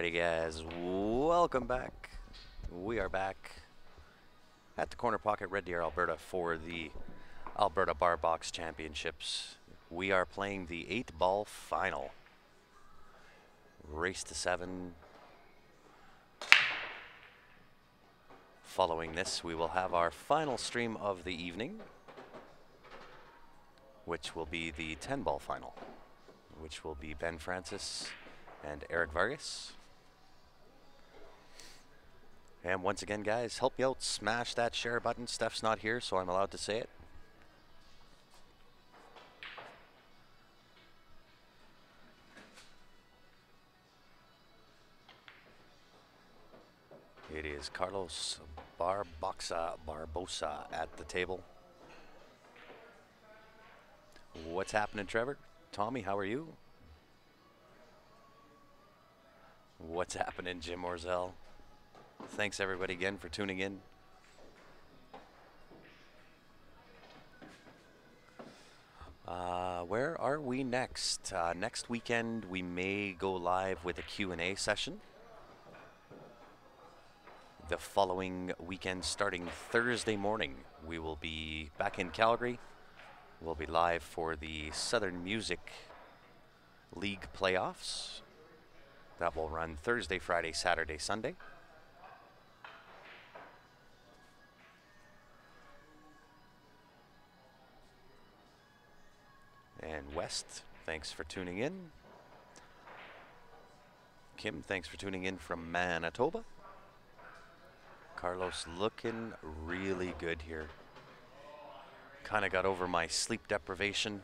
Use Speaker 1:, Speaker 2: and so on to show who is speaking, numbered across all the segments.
Speaker 1: Alrighty, guys, welcome back. We are back at the Corner Pocket, Red Deer, Alberta for the Alberta Bar Box Championships. We are playing the 8-ball final. Race to 7. Following this, we will have our final stream of the evening, which will be the 10-ball final, which will be Ben Francis and Eric Vargas. And once again, guys, help me out, smash that share button. Steph's not here, so I'm allowed to say it. It is Carlos Barbosa at the table. What's happening, Trevor? Tommy, how are you? What's happening, Jim Orzel? Thanks everybody again for tuning in. Where are we next? Next weekend we may go live with a Q&A session. The following weekend, starting Thursday morning, we will be back in Calgary. We'll be live for the Southern Music League playoffs. That will run Thursday, Friday, Saturday, Sunday. And West, thanks for tuning in. Kim, thanks for tuning in from Manitoba. Carlos looking really good here. Kind of got over my sleep deprivation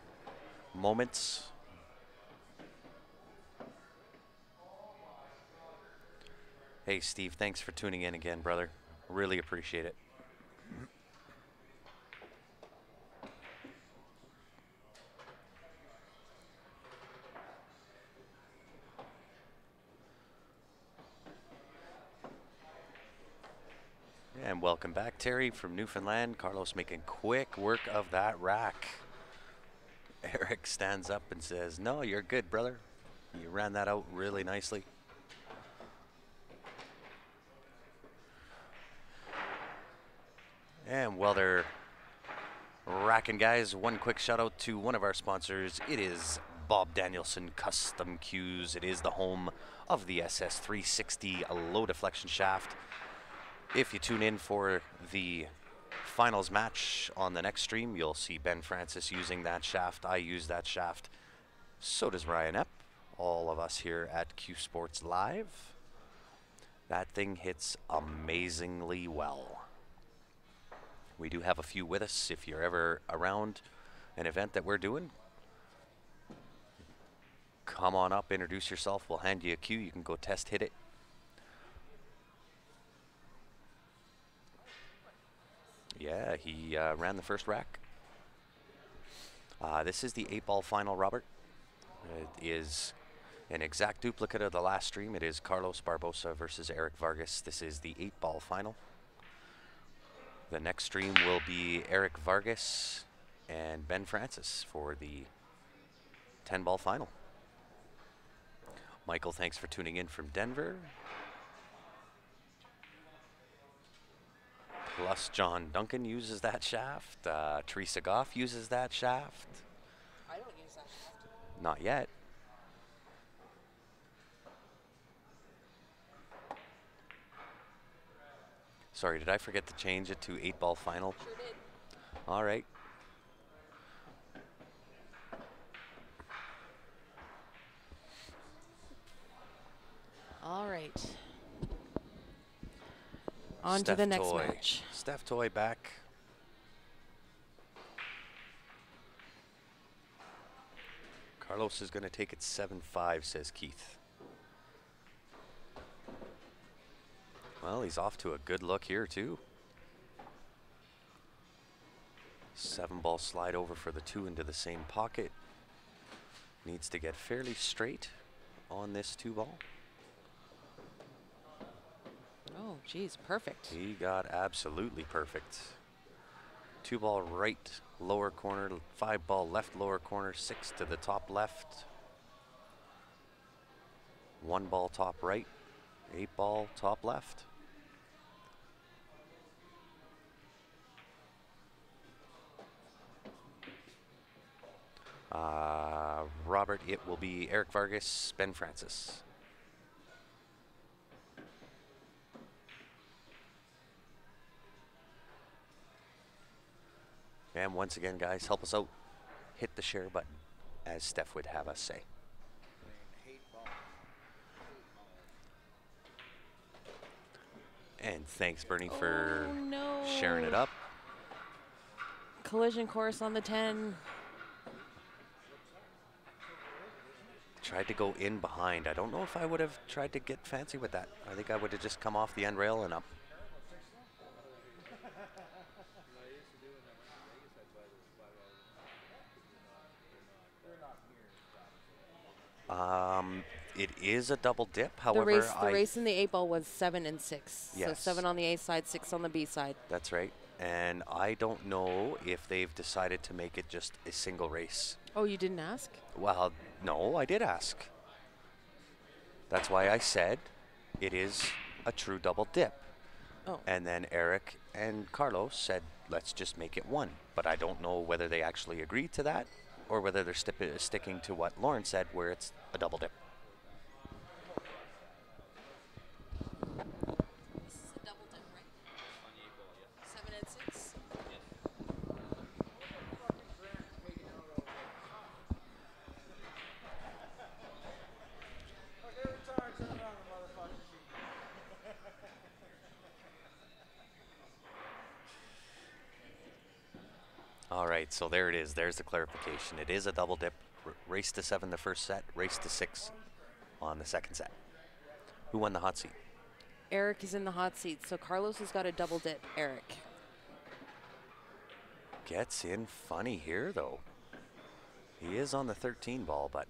Speaker 1: moments. Hey Steve, thanks for tuning in again, brother. Really appreciate it. And welcome back, Terry from Newfoundland. Carlos making quick work of that rack. Eric stands up and says, "No, you're good, brother. You ran that out really nicely." And while they're racking, guys, one quick shout out to one of our sponsors. It is Bob Danielson Custom Cues. It is the home of the SS360 low deflection shaft. If you tune in for the finals match on the next stream, you'll see Ben Francis using that shaft. I use that shaft. So does Ryan Epp. All of us here at Q Sports Live. That thing hits amazingly well. We do have a few with us. If you're ever around an event that we're doing, come on up, introduce yourself. We'll hand you a cue. You can go test hit it. Yeah, he ran the first rack. This is the 8-ball final, Robert. It is an exact duplicate of the last stream. It is Carlos Barbosa versus Eric Vargas. This is the 8-ball final. The next stream will be Eric Vargas and Ben Francis for the 10-ball final. Michael, thanks for tuning in from Denver. Plus John Duncan uses that shaft. Teresa Goff uses that shaft.
Speaker 2: I don't use that shaft.
Speaker 1: Not yet. Sorry, did I forget to change it to 8-ball final?
Speaker 2: Sure did.
Speaker 1: All right.
Speaker 2: All right. On to the next match.
Speaker 1: Steph Toy back. Carlos is going to take it 7-5, says Keith. Well, he's off to a good look here, too. 7-ball slide over for the 2 into the same pocket. Needs to get fairly straight on this 2-ball.
Speaker 2: Oh, geez, perfect.
Speaker 1: He got absolutely perfect. 2-ball right lower corner, 5-ball left lower corner, 6 to the top left. 1-ball top right. 8 ball, top left. Robert, it will be Eric Vargas, Ben Francis. And once again, guys, help us out. Hit the share button, as Steph would have us say. And thanks, Bernie, for sharing it up.
Speaker 2: Collision course on the 10.
Speaker 1: Tried to go in behind. I don't know if I would have tried to get fancy with that. I think I would have just come off the end rail and up. It is a double dip. However,
Speaker 2: the race in the 8 ball was 7 and 6.
Speaker 1: Yes.
Speaker 2: So 7 on the A side, 6 on the B side.
Speaker 1: That's right. And I don't know if they've decided to make it just a single race.
Speaker 2: Oh, you didn't ask?
Speaker 1: Well, no, I did ask. That's why I said it is a true double dip.
Speaker 2: Oh.
Speaker 1: And then Eric and Carlos said, let's just make it one. But I don't know whether they actually agreed to that or whether they're sticking to what Lauren said, where it's a double dip.
Speaker 2: This is a double dip, right? On the 8 ball, yeah. 7 and 6?
Speaker 1: All right, so there it is. There's the clarification. It is a double dip. Race to 7 the first set, race to 6 on the second set. Who won the hot seat?
Speaker 2: Eric is in the hot seat, so Carlos has got a double dip. Eric.
Speaker 1: Gets in funny here, though. He is on the 13 ball, but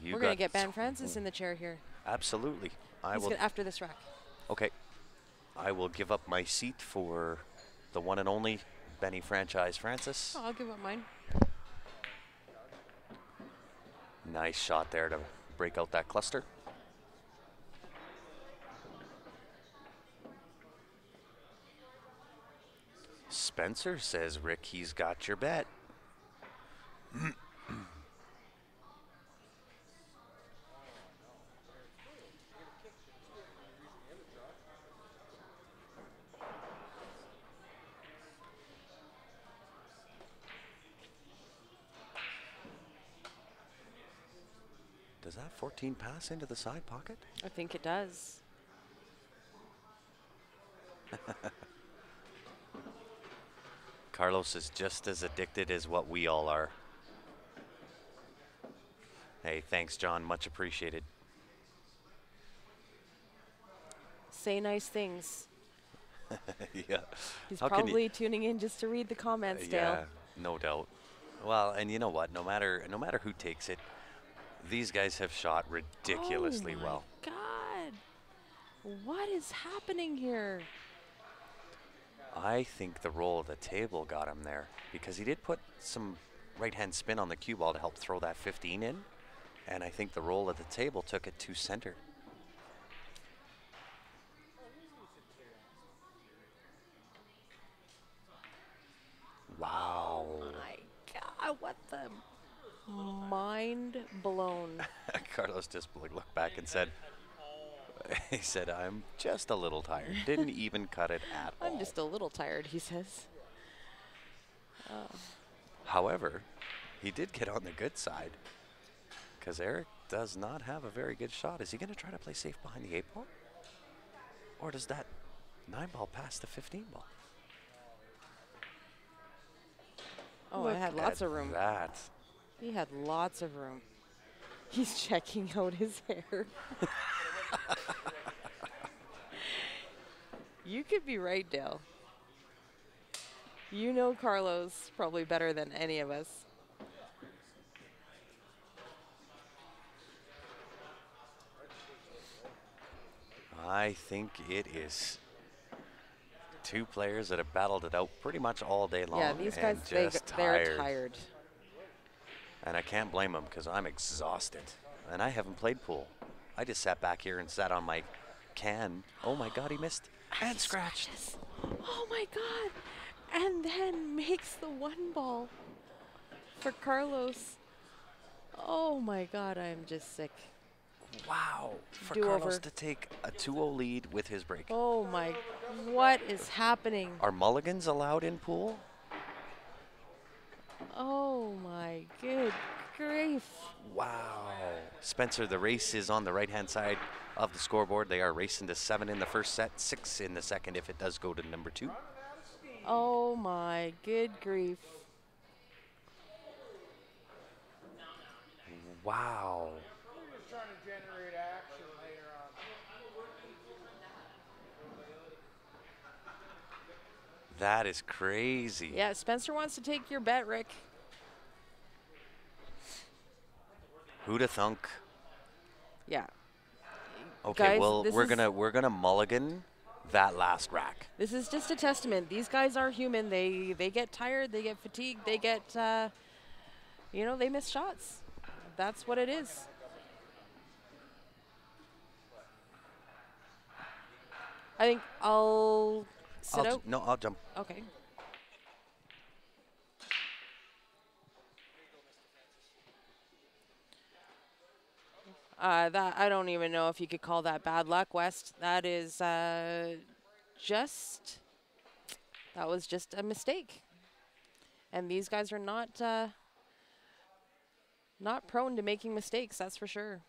Speaker 2: we're going to get Ben Francis in the chair here.
Speaker 1: Absolutely.
Speaker 2: He's good after this rack.
Speaker 1: Okay. I will give up my seat for the one and only Benny Franchise Francis.
Speaker 2: Oh, I'll give up mine.
Speaker 1: Nice shot there to break out that cluster. Spencer says, Rick, he's got your bet. Does that 14 pass into the side pocket?
Speaker 2: I think it does.
Speaker 1: Carlos is just as addicted as what we all are. Hey, thanks, John. Much appreciated.
Speaker 2: Say nice things.
Speaker 1: Yeah.
Speaker 2: He's probably tuning in just to read the comments, Dale.
Speaker 1: Yeah, no doubt. Well, and you know what? No matter who takes it, these guys have shot ridiculously well.
Speaker 2: Oh my God. What is happening here?
Speaker 1: I think the roll of the table got him there because he did put some right-hand spin on the cue ball to help throw that 15 in. And I think the roll of the table took it to center. Wow.
Speaker 2: Oh my God, what the mind blown.
Speaker 1: Carlos just looked back and said, he said, I'm just a little tired. Didn't even cut it at all.
Speaker 2: I'm just a little tired, he says.
Speaker 1: However, he did get on the good side because Eric does not have a very good shot. Is he going to try to play safe behind the 8 ball? Or does that 9 ball pass the 15 ball?
Speaker 2: Oh, I had lots of room.
Speaker 1: That.
Speaker 2: He had lots of room. He's checking out his hair. You could be right, Dale. You know Carlos probably better than any of us.
Speaker 1: I think it is two players that have battled it out pretty much all day long.
Speaker 2: Yeah, these guys, they're tired.
Speaker 1: And I can't blame him because I'm exhausted. And I haven't played pool. I just sat back here and sat on my can. Oh my God, he missed. And scratched.
Speaker 2: Oh my God. And then makes the one ball for Carlos. Oh my God, I'm just sick.
Speaker 1: Wow. For
Speaker 2: Do
Speaker 1: Carlos
Speaker 2: over.
Speaker 1: to take a 2-0 lead with his break.
Speaker 2: Oh my, what is happening?
Speaker 1: Are mulligans allowed in pool?
Speaker 2: Oh my good grief.
Speaker 1: Wow. Spencer, the race is on the right-hand side of the scoreboard. They are racing to 7 in the first set, 6 in the second if it does go to number 2.
Speaker 2: Oh my good grief.
Speaker 1: Wow. That is crazy.
Speaker 2: Yeah, Spencer wants to take your bet, Rick.
Speaker 1: Who'da thunk?
Speaker 2: Yeah.
Speaker 1: Okay,
Speaker 2: Guys,
Speaker 1: well,
Speaker 2: this
Speaker 1: we're gonna mulligan that last rack.
Speaker 2: This is just a testament. These guys are human. They get tired. They get fatigued. They get, you know, they miss shots. That's what it is. I think I'll sit out.
Speaker 1: No, I'll jump.
Speaker 2: Okay. That I don't even know if you could call that bad luck, West. That is just that was just a mistake. And these guys are not prone to making mistakes, that's for sure.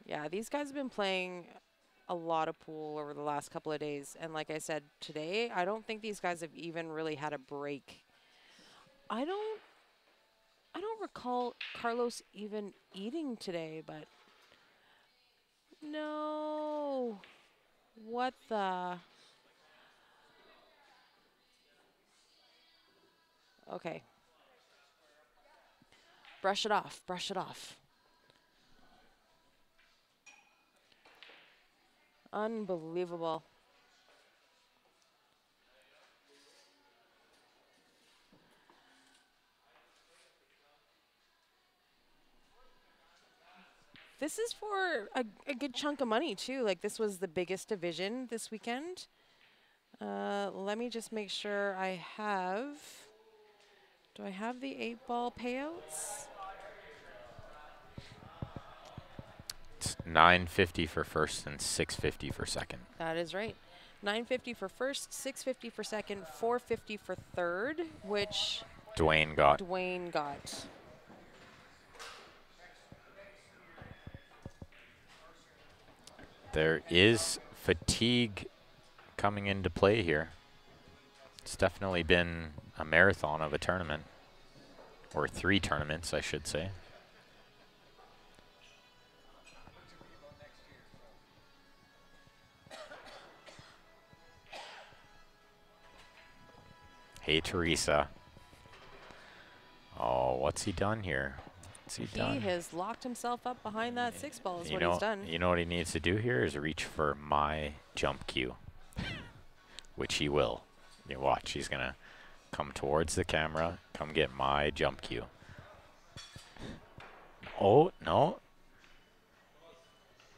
Speaker 2: Yeah, these guys have been playing a lot of pool over the last couple of days. And like I said, today, I don't think these guys have even really had a break. I don't recall Carlos even eating today, but no. What the? Okay. Brush it off. Brush it off. Unbelievable. This is for a good chunk of money, too. Like, this was the biggest division this weekend. Let me just make sure I have... Do I have the 8-ball payouts?
Speaker 3: It's $9.50 for first and $6.50 for second.
Speaker 2: That is right. $9.50 for first, $6.50 for second, $4.50 for third, which
Speaker 3: Dwayne got.
Speaker 2: Dwayne got.
Speaker 3: There is fatigue coming into play here. It's definitely been a marathon of a tournament, or 3 tournaments, I should say. Hey, Teresa. Oh, what's he done here? What's he done?
Speaker 2: He has locked himself up behind that 6-ball is what he's done.
Speaker 3: You know what he needs to do here is reach for my jump cue, which he will. You watch, he's going to come towards the camera, come get my jump cue. Oh, no.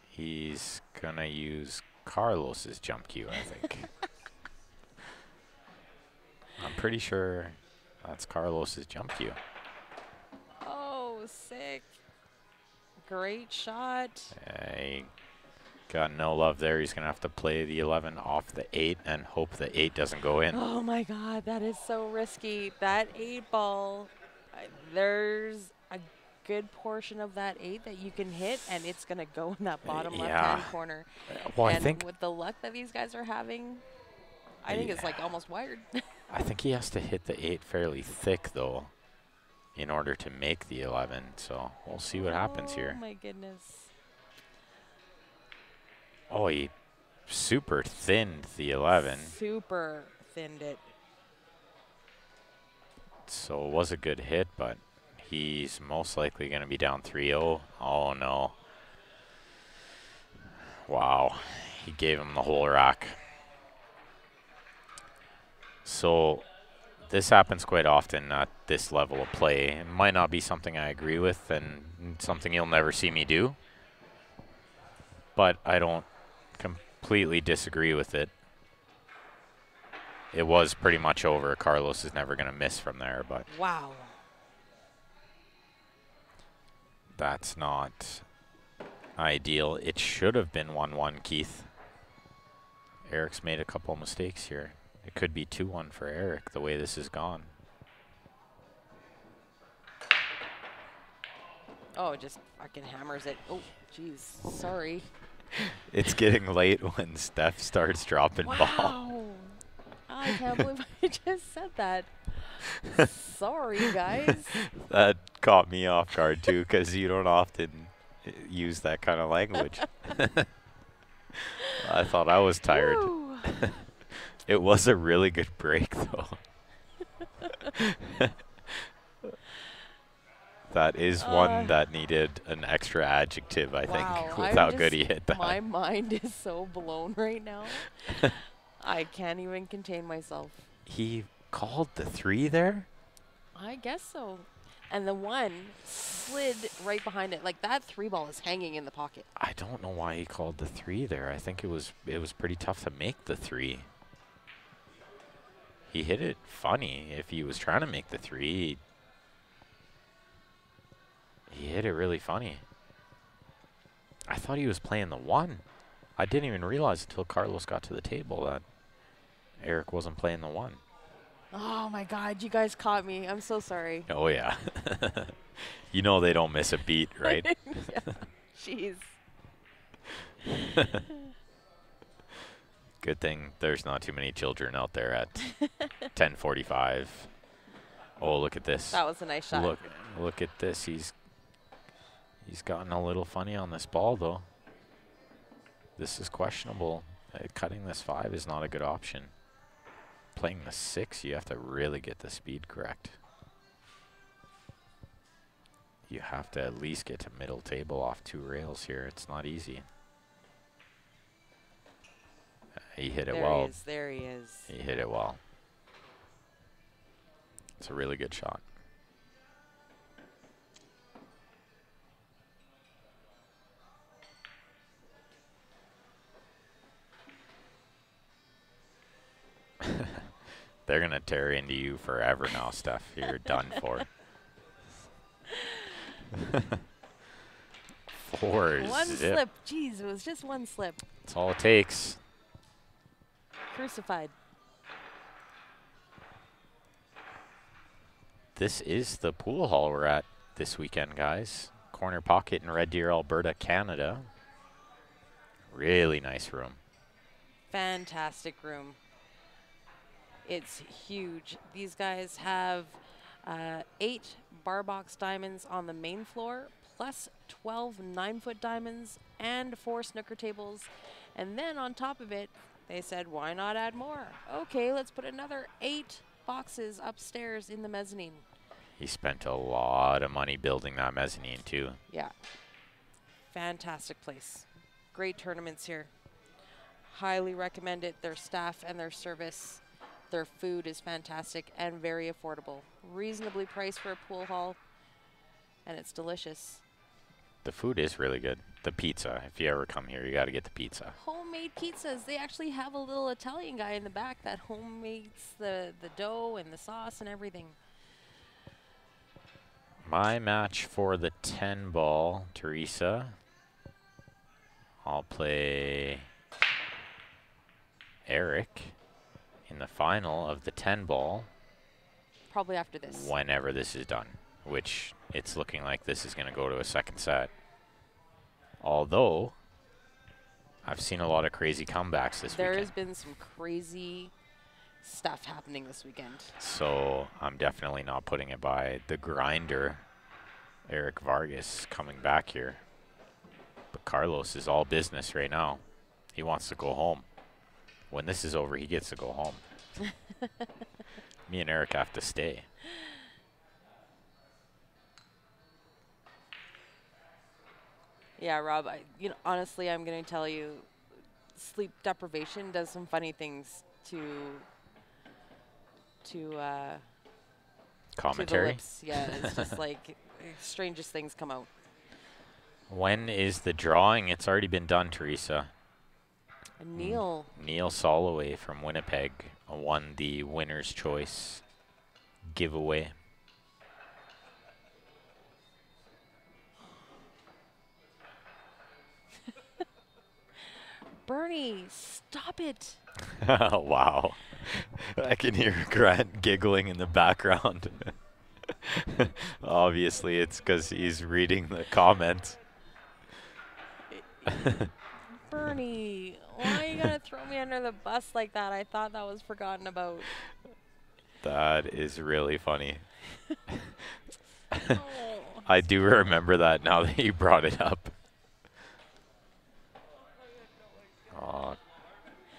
Speaker 3: He's going to use Carlos's jump cue, I think. I'm pretty sure that's Carlos's jump cue.
Speaker 2: Oh, sick. Great shot.
Speaker 3: He got no love there. He's going to have to play the 11 off the 8 and hope the 8 doesn't go in.
Speaker 2: Oh, my God. That is so risky. That 8-ball, there's a good portion of that 8 that you can hit, and it's going to go in that bottom left-hand corner.
Speaker 3: Well,
Speaker 2: and
Speaker 3: I think
Speaker 2: with the luck that these guys are having, I think it's like almost wired.
Speaker 3: I think he has to hit the 8 fairly thick, though, in order to make the 11. So we'll see what happens here.
Speaker 2: Oh, my goodness.
Speaker 3: Oh, he super thinned the 11.
Speaker 2: Super thinned it.
Speaker 3: So it was a good hit, but he's most likely going to be down 3-0. Oh, no. Wow. He gave him the whole rack. So This happens quite often at this level of play. It might not be something I agree with and something you'll never see me do, but I don't completely disagree with it. It was pretty much over. Carlos is never going to miss from there, but
Speaker 2: Wow.
Speaker 3: that's not ideal. It should have been 1-1, Keith. Eric's made a couple mistakes here. It could be 2-1 for Eric, the way this has gone.
Speaker 2: Oh, just fucking hammers it. Oh, jeez. Sorry.
Speaker 3: It's getting late when Steph starts dropping balls.
Speaker 2: Wow. I can't believe I just said that. Sorry, guys.
Speaker 3: That caught me off guard, too, because you don't often use that kind of language. I thought I was tired.
Speaker 2: Woo.
Speaker 3: It was a really good break, though. That is one that needed an extra adjective, I think, with how good he hit that.
Speaker 2: My mind is so blown right now. I can't even contain myself.
Speaker 3: He called the 3 there?
Speaker 2: I guess so. And the 1 slid right behind it. Like, that 3 ball is hanging in the pocket.
Speaker 3: I don't know why he called the 3 there. I think it was pretty tough to make the 3. He hit it funny. If he was trying to make the 3, he hit it really funny. I thought he was playing the 1. I didn't even realize until Carlos got to the table that Eric wasn't playing the 1.
Speaker 2: Oh, my God. You guys caught me. I'm so sorry.
Speaker 3: Oh, yeah. You know they don't miss a beat, right?
Speaker 2: Yeah. Jeez.
Speaker 3: Good thing there's not too many children out there at 10:45. Oh, look at this.
Speaker 2: That was a nice shot.
Speaker 3: Look at this. He's gotten a little funny on this ball, though. This is questionable. Cutting this 5 is not a good option. Playing the 6, you have to really get the speed correct. You have to at least get to middle table off 2 rails here. It's not easy. He hit it well.
Speaker 2: There he is.
Speaker 3: He hit it well. It's a really good shot. They're going to tear into you forever now, Steph. You're done for. 4
Speaker 2: One
Speaker 3: zip.
Speaker 2: slip. Jeez, it was just 1 slip.
Speaker 3: That's all it takes.
Speaker 2: Crucified.
Speaker 3: This is the pool hall we're at this weekend, guys. Corner Pocket in Red Deer, Alberta, Canada. Really nice room.
Speaker 2: Fantastic room. It's huge. These guys have 8 bar box diamonds on the main floor, plus 12 9-foot diamonds and 4 snooker tables. And then on top of it, they said, why not add more? Okay, let's put another 8 boxes upstairs in the mezzanine.
Speaker 3: He spent a lot of money building that mezzanine, too.
Speaker 2: Yeah. Fantastic place. Great tournaments here. Highly recommend it. Their staff and their service. Their food is fantastic and very affordable. Reasonably priced for a pool hall, and it's delicious.
Speaker 3: The food is really good. The pizza, if you ever come here, you got to get the pizza.
Speaker 2: Homemade pizzas. They actually have a little Italian guy in the back that homemates the dough and the sauce and everything.
Speaker 3: My match for the 10 ball, Teresa. I'll play Eric in the final of the 10 ball.
Speaker 2: Probably after this.
Speaker 3: Whenever this is done, which it's looking like this is going to go to a second set. Although, I've seen a lot of crazy comebacks this weekend.
Speaker 2: There has been some crazy stuff happening this weekend.
Speaker 3: So I'm definitely not putting it by the grinder, Eric Vargas, coming back here. But Carlos is all business right now. He wants to go home. When this is over, he gets to go home. Me and Eric have to stay.
Speaker 2: Yeah, Rob, honestly, I'm going to tell you, sleep deprivation does some funny things to to the
Speaker 3: Commentary.
Speaker 2: lips. Yeah, it's just like strangest things come out.
Speaker 3: When is the drawing? It's already been done, Teresa.
Speaker 2: Neil.
Speaker 3: Neil Soloway from Winnipeg won the winner's choice giveaway.
Speaker 2: Bernie, stop it.
Speaker 3: Wow. I can hear Grant giggling in the background. Obviously, it's because he's reading the comments.
Speaker 2: Bernie, why are you going to throw me under the bus like that? I thought that was forgotten about.
Speaker 3: That is really funny.
Speaker 2: Oh.
Speaker 3: I do remember that now that you brought it up. Oh,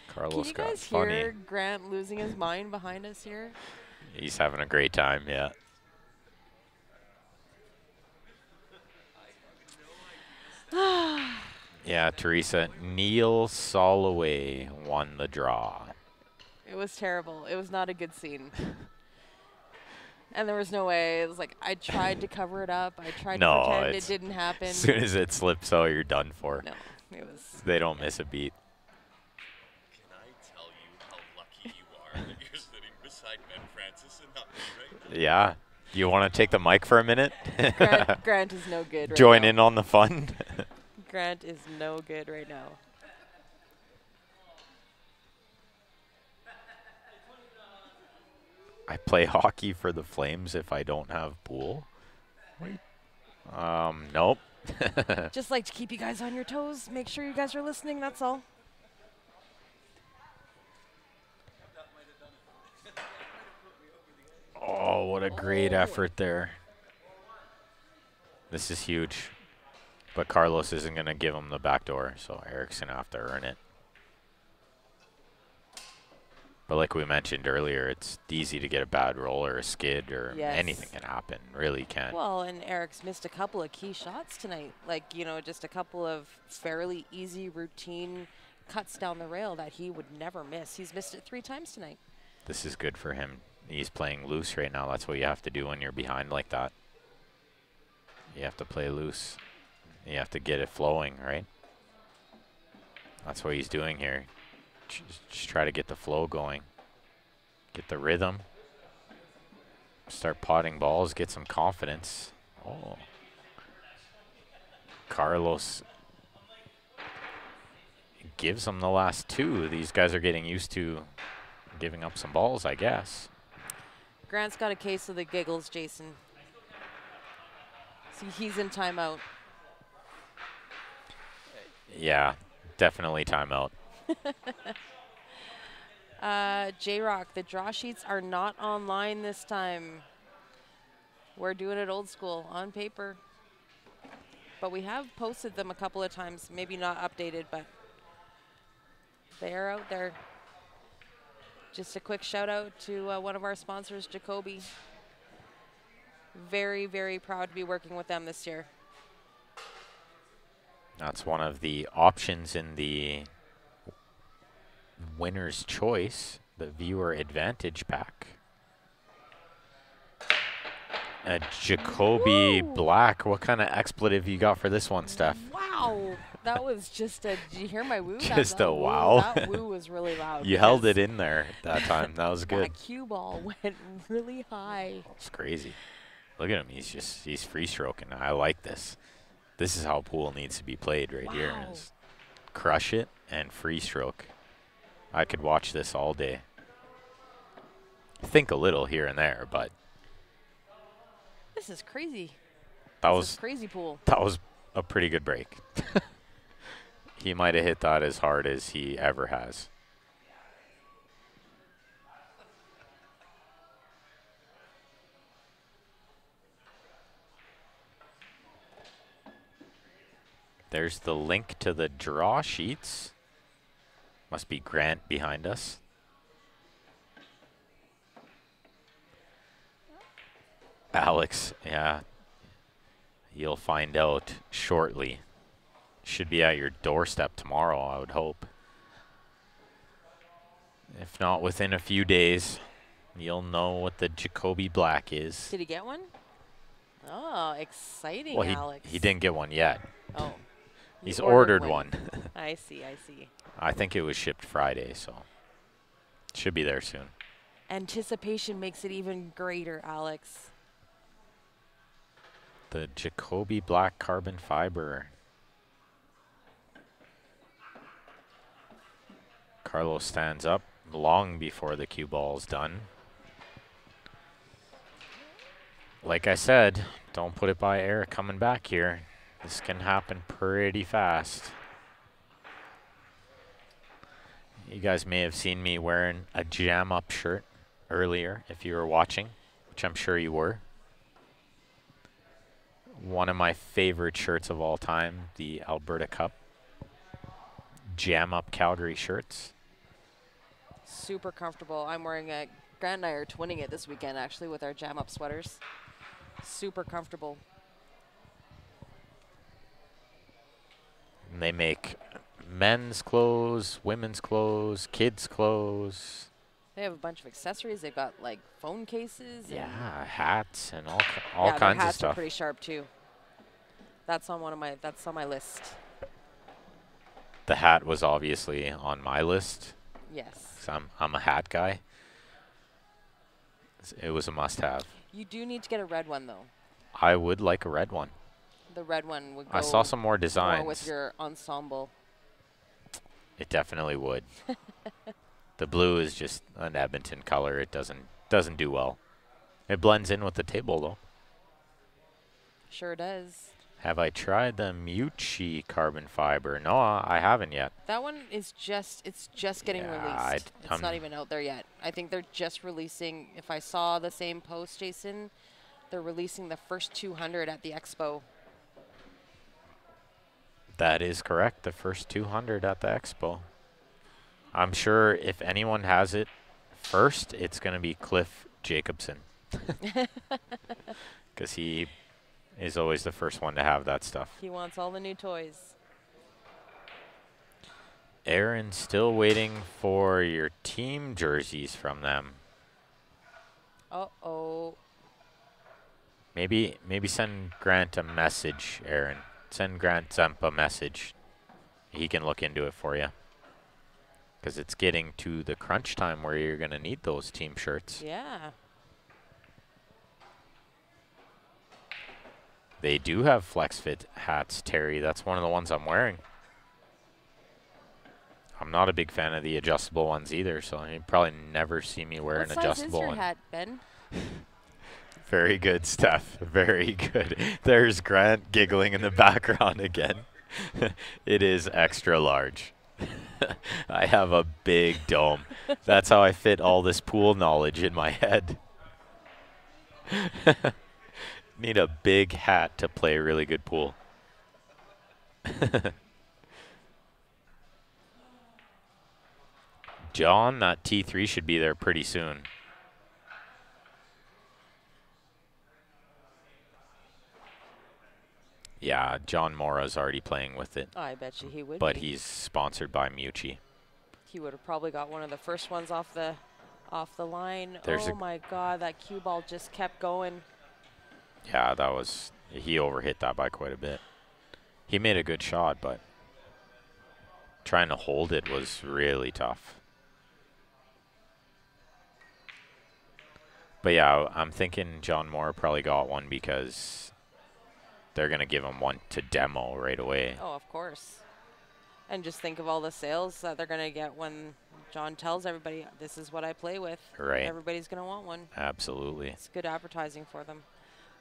Speaker 2: Can
Speaker 3: Carlos
Speaker 2: you
Speaker 3: got
Speaker 2: guys
Speaker 3: funny.
Speaker 2: hear Grant losing his mind behind us here?
Speaker 3: He's having a great time, yeah. Yeah, Teresa, Neil Soloway won the draw.
Speaker 2: It was terrible. It was not a good scene. And there was no way. It was like, I tried to cover it up. I tried to pretend it didn't happen.
Speaker 3: As soon as it slips out, you're done for.
Speaker 2: No, it was.
Speaker 3: They don't miss a beat.
Speaker 1: Can I tell you how lucky you are that you're sitting beside Ben Francis and not me right now?
Speaker 3: Yeah. Do you want to take the mic for a minute?
Speaker 2: Grant is no good right
Speaker 3: Join
Speaker 2: now.
Speaker 3: in on the fun?
Speaker 2: Grant is no good right now.
Speaker 3: I play hockey for the Flames if I don't have pool. Nope.
Speaker 2: Just like to keep you guys on your toes. Make sure you guys are listening, that's all.
Speaker 3: Oh, what a great effort there. This is huge. But Carlos isn't going to give him the back door, so Eric's going to have to earn it. But like we mentioned earlier, it's easy to get a bad roll or a skid or
Speaker 2: Yes.
Speaker 3: anything can happen. Really can.
Speaker 2: Well, and Eric's missed a couple of key shots tonight. Like, you know, just a couple of fairly easy routine cuts down the rail that he would never miss. He's missed it 3 times tonight.
Speaker 3: This is good for him. He's playing loose right now. That's what you have to do when you're behind like that. You have to play loose. You have to get it flowing, right? That's what he's doing here. Just try to get the flow going. Get the rhythm. Start potting balls. Get some confidence. Oh. Carlos gives them the last 2. These guys are getting used to giving up some balls, I guess.
Speaker 2: Grant's got a case of the giggles, Jason. See, he's in timeout.
Speaker 3: Yeah, definitely timeout.
Speaker 2: J-Rock, the draw sheets are not online this time. We're doing it old school, on paper. But we have posted them a couple of times, maybe not updated, but they are out there. Just a quick shout out to one of our sponsors, Jacoby. Very, very proud to be working with them this year.
Speaker 3: That's one of the options in the winner's choice, the viewer advantage pack. A Jacoby
Speaker 2: Woo!
Speaker 3: Black. What kind of expletive you got for this one, Steph?
Speaker 2: Wow, that was just a, did you hear my woo?
Speaker 3: Just
Speaker 2: that
Speaker 3: a
Speaker 2: woo,
Speaker 3: wow.
Speaker 2: That woo was really loud.
Speaker 3: You held
Speaker 2: because
Speaker 3: it in there that time. That was good.
Speaker 2: That cue ball went really high.
Speaker 3: It's crazy. Look at him. He's free stroking. I like this. This is how pool needs to be played right here.
Speaker 2: Wow.
Speaker 3: Is crush it and free stroke. I could watch this all day. Think a little here and there, but
Speaker 2: This is crazy.
Speaker 3: that
Speaker 2: This
Speaker 3: was
Speaker 2: is crazy pool.
Speaker 3: that was a pretty good break. He might have hit that as hard as he ever has. There's the link to the draw sheets. Must be Grant behind us. Alex, yeah. You'll find out shortly. Should be at your doorstep tomorrow, I would hope. If not, within a few days. you'll know what the Jacoby Black is.
Speaker 2: Did he get one? Oh, exciting,
Speaker 3: Well,
Speaker 2: Alex.
Speaker 3: he didn't get one yet.
Speaker 2: Oh. You
Speaker 3: He's ordered
Speaker 2: one.
Speaker 3: one.
Speaker 2: I see, I see.
Speaker 3: I think it was shipped Friday, so should be there soon.
Speaker 2: Anticipation makes it even greater, Alex.
Speaker 3: The Jacoby Black carbon fiber. Carlos stands up long before the cue ball's done. Like I said, don't put it by Eric coming back here. This can happen pretty fast. You guys may have seen me wearing a Jam Up shirt earlier if you were watching, which I'm sure you were. One of my favorite shirts of all time, the Alberta Cup Jam Up Calgary shirts.
Speaker 2: Super comfortable. I'm wearing a, Grant and I are twinning it this weekend actually with our Jam Up sweaters. Super comfortable.
Speaker 3: And they make men's clothes, women's clothes, kids' clothes.
Speaker 2: They have a bunch of accessories. They've got like phone cases.
Speaker 3: Yeah, hats and all
Speaker 2: Yeah,
Speaker 3: kinds
Speaker 2: their
Speaker 3: of
Speaker 2: hats are
Speaker 3: stuff.
Speaker 2: pretty sharp too. That's on that's on my list.
Speaker 3: The hat was obviously on my list.
Speaker 2: Yes.
Speaker 3: 'Cause I'm a hat guy. It was a must-have.
Speaker 2: You do need to get a red one though.
Speaker 3: I would like a red one.
Speaker 2: The red one would go
Speaker 3: I saw some more designs.
Speaker 2: more with your ensemble.
Speaker 3: It definitely would. The blue is just an Edmonton color. It doesn't do well. It blends in with the table though.
Speaker 2: Sure does.
Speaker 3: Have I tried the Mucci carbon fiber? No, I haven't yet.
Speaker 2: That one is it's just getting
Speaker 3: Yeah,
Speaker 2: released. It's
Speaker 3: I'm-
Speaker 2: not even out there yet. I think they're just releasing, if I saw the same post, Jason, they're releasing the first 200 at the expo.
Speaker 3: That is correct. The first 200 at the expo. I'm sure if anyone has it first, it's going to be Cliff Jacobson. Because he is always the first one to have that stuff.
Speaker 2: He wants all the new toys.
Speaker 3: Aaron still waiting for your team jerseys from them.
Speaker 2: Uh-oh.
Speaker 3: Maybe send Grant a message, Aaron. Send Grant Zemp a message. He can look into it for you. Because it's getting to the crunch time where you're going to need those team shirts.
Speaker 2: Yeah.
Speaker 3: They do have flex fit hats, Terry. That's one of the ones I'm wearing. I'm not a big fan of the adjustable ones either, so you probably never see me wear
Speaker 2: What
Speaker 3: an
Speaker 2: size
Speaker 3: adjustable
Speaker 2: is your
Speaker 3: one.
Speaker 2: hat, Ben?
Speaker 3: Very good, Steph. Very good. There's Grant giggling in the background again. It is extra large. I have a big dome. That's how I fit all this pool knowledge in my head. Need a big hat to play really good pool. John, that T3 should be there pretty soon. Yeah, John Mora's already playing with it,
Speaker 2: I bet you he would
Speaker 3: but
Speaker 2: be.
Speaker 3: he's sponsored by Mucci.
Speaker 2: He would have probably got one of the first ones off the line.
Speaker 3: There's
Speaker 2: oh
Speaker 3: a-
Speaker 2: my God, that cue ball just kept going.
Speaker 3: Yeah, he overhit that by quite a bit. He made a good shot, but trying to hold it was really tough. But yeah, I'm thinking John Moore probably got one because they're going to give him one to demo right away.
Speaker 2: Oh, of course. And just think of all the sales that they're going to get when John tells everybody, this is what I play with.
Speaker 3: Right.
Speaker 2: Everybody's going to want one.
Speaker 3: Absolutely.
Speaker 2: It's good advertising for them.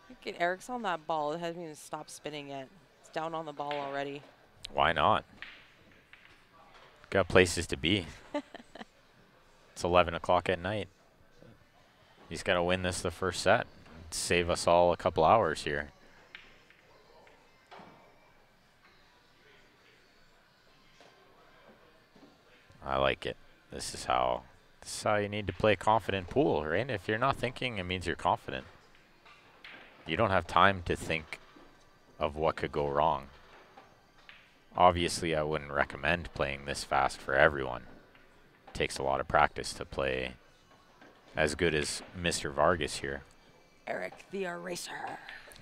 Speaker 2: Look at Eric's on that ball. It hasn't even stopped spinning yet. It's down on the ball already.
Speaker 3: Why not? Got places to be. It's 11 o'clock at night. He's got to win this the first set. Save us all a couple hours here. I like it. This is how you need to play confident pool, right? If you're not thinking, it means you're confident. You don't have time to think of what could go wrong. Obviously, I wouldn't recommend playing this fast for everyone. It takes a lot of practice to play as good as Mr. Vargas here.
Speaker 2: Eric the Eraser.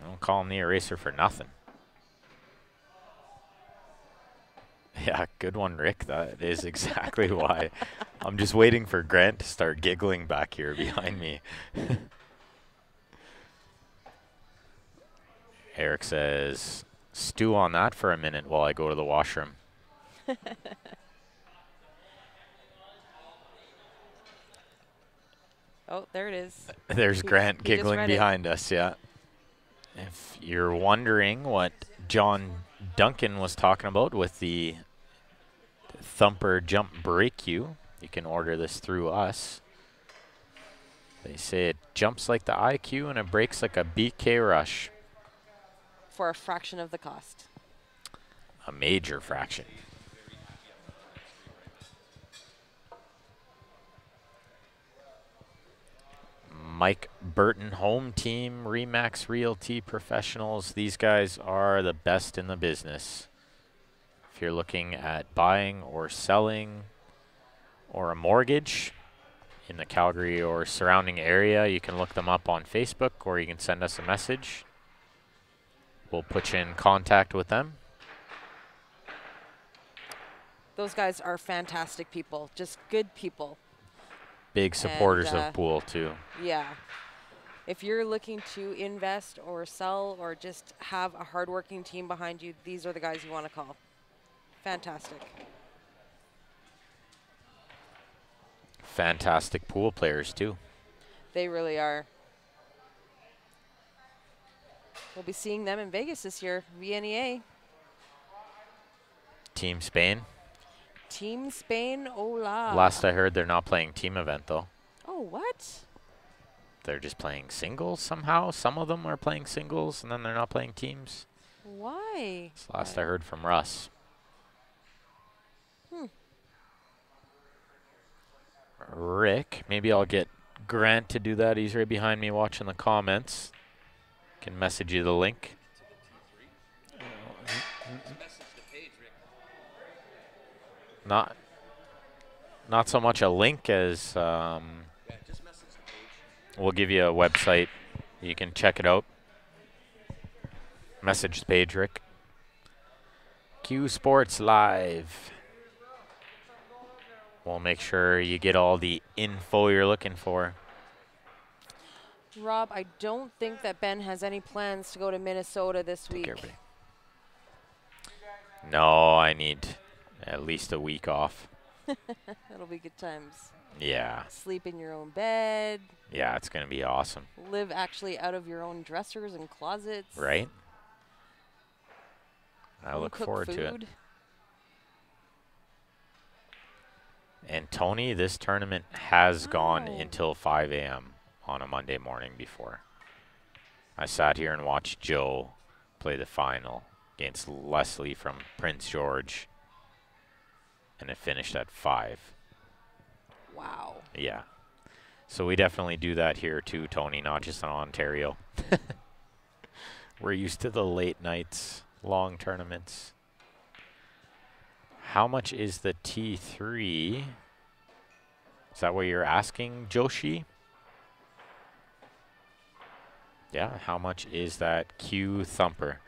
Speaker 3: I don't call him the eraser for nothing. Yeah, good one, Rick. That is exactly why. I'm just waiting for Grant to start giggling back here behind me. Eric says, stew on that for a minute while I go to the washroom.
Speaker 2: Oh, there it is.
Speaker 3: There's Grant
Speaker 2: he just
Speaker 3: giggling
Speaker 2: read it.
Speaker 3: behind us, yeah. If you're wondering what John Duncan was talking about with the Thumper Jump Break You can order this through us. They say it jumps like the IQ and it breaks like a BK Rush.
Speaker 2: For a fraction of the cost.
Speaker 3: A major fraction. Mike Burton, Home Team, Remax Realty Professionals. These guys are the best in the business. If you're looking at buying or selling or a mortgage in the Calgary or surrounding area, you can look them up on Facebook or you can send us a message. We'll put you in contact with them.
Speaker 2: Those guys are fantastic people, just good people.
Speaker 3: Big supporters
Speaker 2: And,
Speaker 3: of pool too.
Speaker 2: Yeah. If you're looking to invest or sell or just have a hardworking team behind you, these are the guys you want to call. Fantastic.
Speaker 3: Fantastic pool players too.
Speaker 2: They really are. We'll be seeing them in Vegas this year, VNEA.
Speaker 3: Team Spain.
Speaker 2: Team Spain, hola.
Speaker 3: Last I heard, they're not playing team event though.
Speaker 2: Oh, what?
Speaker 3: They're just playing singles somehow. Some of them are playing singles and then they're not playing teams.
Speaker 2: Why?
Speaker 3: That's last I heard from Russ. Rick, maybe I'll get Grant to do that. He's right behind me watching the comments. Can message you the link. Not so much a link as we'll give you a website. You can check it out. Message the page, Rick. Q Sports Live. We'll make sure you get all the info you're looking for.
Speaker 2: Rob, I don't think that Ben has any plans to go to Minnesota this
Speaker 3: Take
Speaker 2: week.
Speaker 3: care, buddy. No, I need at least a week off.
Speaker 2: That'll be good times.
Speaker 3: Yeah.
Speaker 2: Sleep in your own bed.
Speaker 3: Yeah, it's going to be awesome.
Speaker 2: Live actually out of your own dressers and closets.
Speaker 3: Right? I look
Speaker 2: Home-cooked
Speaker 3: forward to it.
Speaker 2: food.
Speaker 3: And Tony, this tournament has gone
Speaker 2: Oh.
Speaker 3: until 5 a.m. on a Monday morning before. I sat here and watched Joe play the final against Leslie from Prince George, and it finished at 5.
Speaker 2: Wow.
Speaker 3: Yeah. So we definitely do that here too, Tony, not just in Ontario. We're used to the late nights, long tournaments. How much is the T3? Is that what you're asking, Joshi? Yeah, how much is that Q Thumper?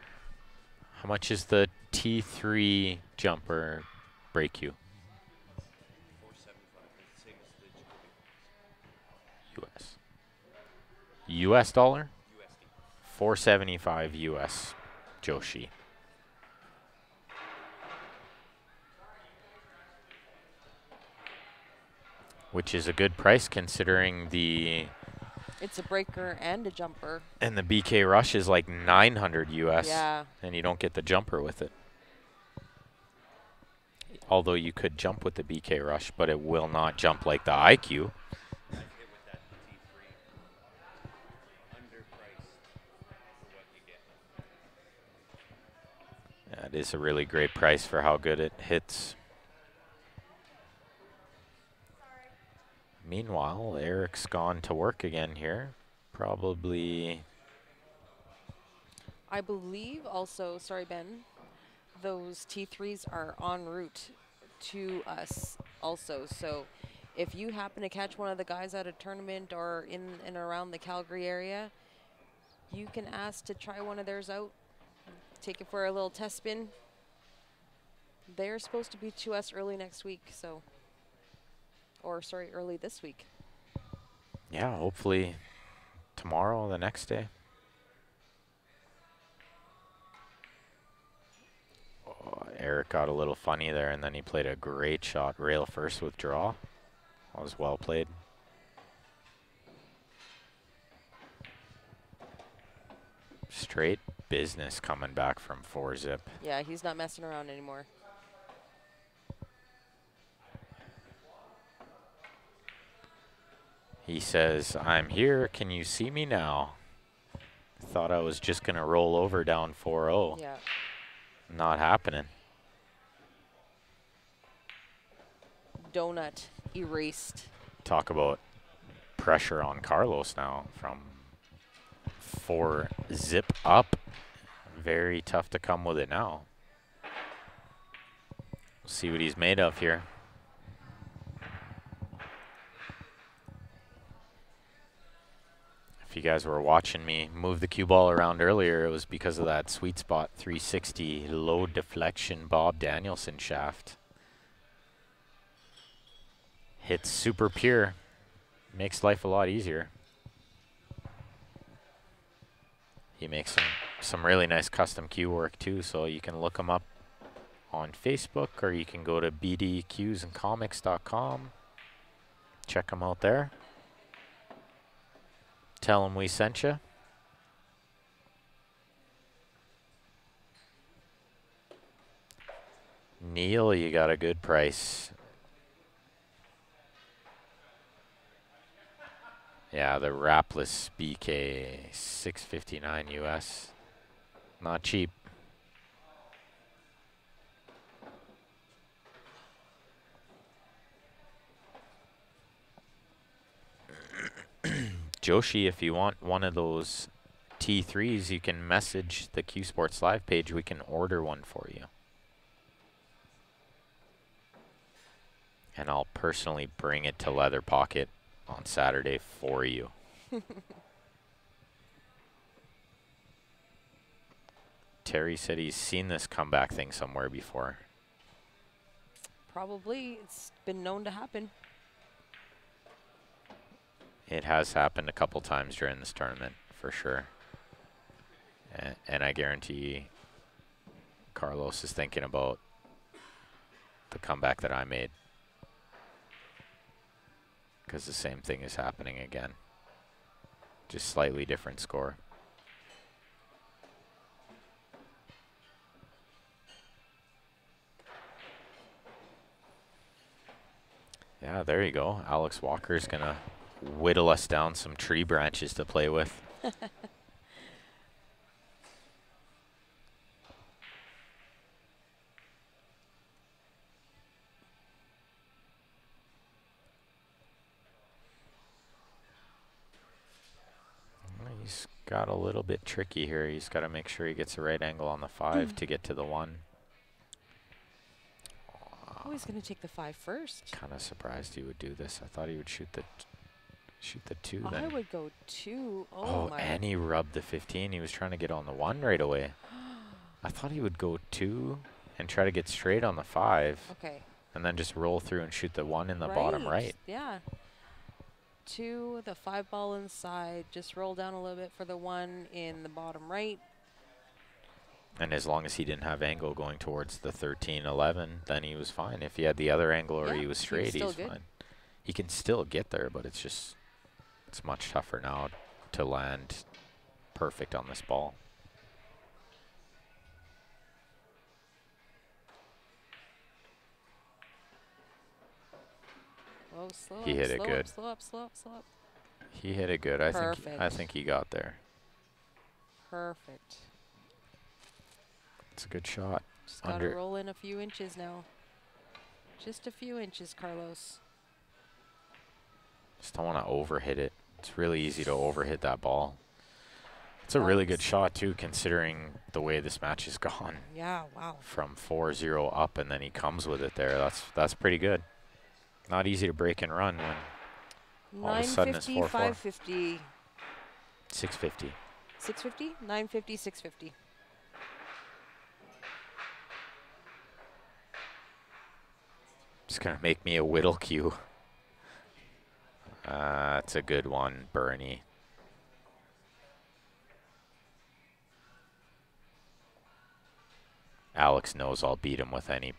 Speaker 3: How much is the T3 jumper break you? US. US dollar? 475 US, Joshi. Which is a good price considering the
Speaker 2: It's a breaker and a jumper.
Speaker 3: and the BK Rush is like 900 US.
Speaker 2: Yeah.
Speaker 3: And you don't get the jumper with it. Although you could jump with the BK Rush, but it will not jump like the IQ. That is a really great price for how good it hits. Meanwhile, Eric's gone to work again here. Probably.
Speaker 2: I believe also, sorry, Ben, those T3s are en route to us also. So if you happen to catch one of the guys at a tournament or in and around the Calgary area, you can ask to try one of theirs out. Take it for a little test spin. They're supposed to be to us early next week, so, or sorry, early this week.
Speaker 3: Yeah, hopefully tomorrow or the next day. Oh, Eric got a little funny there, and then he played a great shot. Rail first with draw. That was well played. Straight business coming back from 4-zip.
Speaker 2: Yeah, he's not messing around anymore.
Speaker 3: He says, I'm here. Can you see me now? Thought I was just going to roll over down 4-0.
Speaker 2: Yeah.
Speaker 3: Not happening.
Speaker 2: Donut erased.
Speaker 3: Talk about pressure on Carlos now from 4-zip up. Very tough to come with it now. See what he's made of here. If you guys were watching me move the cue ball around earlier, it was because of that sweet spot 360 low deflection Bob Danielson shaft. Hits super pure. Makes life a lot easier. He makes some really nice custom cue work too, so you can look him up on Facebook, or you can go to bdcuesandcomics.com. Check him out there. Tell him we sent you. Neil, you got a good price. Yeah, the wrapless BK, $659 US. Not cheap. Joshi, if you want one of those T3s, you can message the Q Sports Live page. We can order one for you. And I'll personally bring it to Leather Pocket on Saturday for you. Terry said he's seen this comeback thing somewhere before.
Speaker 2: Probably. It's been known to happen.
Speaker 3: It has happened a couple times during this tournament, for sure. And I guarantee Carlos is thinking about the comeback that I made, because the same thing is happening again. Just slightly different score. Yeah, there you go. Alex Walker's going to whittle us down some tree branches to play with. He's got a little bit tricky here. He's got to make sure he gets the right angle on the 5 to get to the 1.
Speaker 2: Oh, he's going to take the 5 first.
Speaker 3: Kind of surprised he would do this. I thought he would shoot the 2 then.
Speaker 2: I would go 2.
Speaker 3: Oh,
Speaker 2: my.
Speaker 3: and he rubbed the 15. He was trying to get on the 1 right away. I thought he would go 2 and try to get straight on the 5.
Speaker 2: Okay.
Speaker 3: And then just roll through and shoot the 1 in the bottom right.
Speaker 2: Yeah. 2, the 5 ball inside. Just roll down a little bit for the 1 in the bottom right.
Speaker 3: And as long as he didn't have angle going towards the 13-11, then he was fine. If he had the other angle or he was straight, he's fine. He can still get there, but it's just, it's much tougher now to land perfect on this ball.
Speaker 2: Oh, slow
Speaker 3: He hit it good.
Speaker 2: Slow up, slow up, slow up.
Speaker 3: He hit it good. I think he got there.
Speaker 2: Perfect.
Speaker 3: It's a good shot.
Speaker 2: Just got to roll in a few inches now. Just a few inches, Carlos.
Speaker 3: Just don't want to overhit it. It's really easy to overhit that ball. It's a really good shot, too, considering the way this match has gone.
Speaker 2: Yeah, wow.
Speaker 3: From 4-0 up, and then he comes with it there. That's pretty good. Not easy to break and run when all of a sudden it's
Speaker 2: 950,
Speaker 3: 4-4.
Speaker 2: 550,
Speaker 3: 650.
Speaker 2: 650, 950, 650.
Speaker 3: It's going to make me a whittle cue. That's a good one, Bernie. Alex knows I'll beat him with any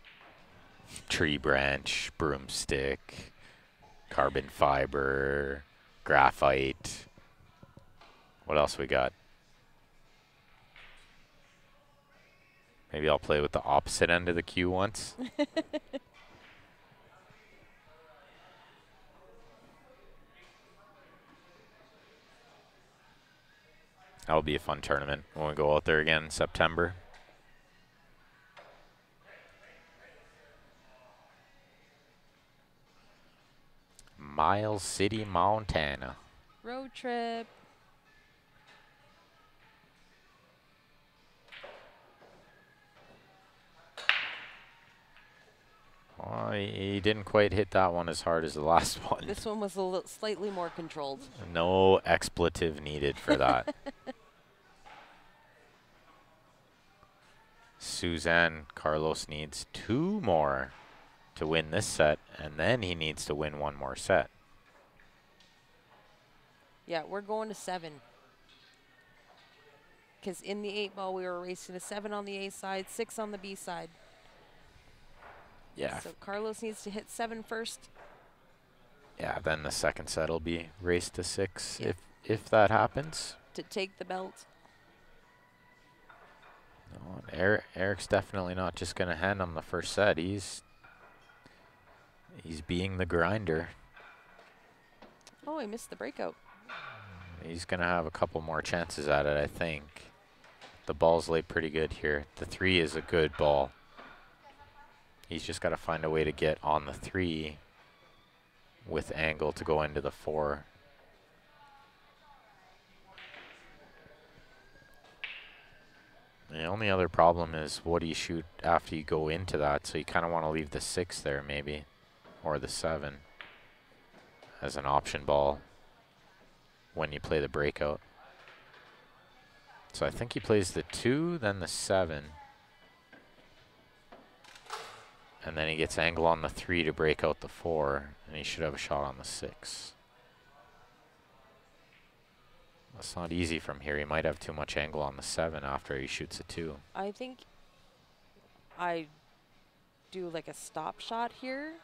Speaker 3: tree branch, broomstick, carbon fiber, graphite. What else we got? Maybe I'll play with the opposite end of the cue once. That'll be a fun tournament when we go out there again in September. Miles City, Montana.
Speaker 2: Road trip.
Speaker 3: Oh, he didn't quite hit that one as hard as the last one.
Speaker 2: This one was a little slightly more controlled.
Speaker 3: No expletive needed for that. Suzanne, Carlos needs 2 more to win this set, and then he needs to win 1 more set.
Speaker 2: Yeah, we're going to 7. Because in the 8-ball, we were racing a 7 on the A side, 6 on the B side.
Speaker 3: Yeah.
Speaker 2: So Carlos needs to hit 7 first.
Speaker 3: Yeah, then the second set will be race to 6
Speaker 2: Yeah.
Speaker 3: if that happens.
Speaker 2: To take the belt.
Speaker 3: No, Eric's definitely not just going to hand him the first set. He's being the grinder.
Speaker 2: Oh, I missed the breakout.
Speaker 3: He's going to have a couple more chances at it, I think. The ball's laid pretty good here. The 3 is a good ball. He's just got to find a way to get on the 3 with angle to go into the 4. The only other problem is what do you shoot after you go into that? So you kind of want to leave the 6 there maybe, or the 7 as an option ball when you play the breakout. So I think he plays the 2, then the 7. And then he gets angle on the 3 to break out the 4, and he should have a shot on the 6. That's not easy from here. He might have too much angle on the 7 after he shoots a 2.
Speaker 2: I think I do like a stop shot here.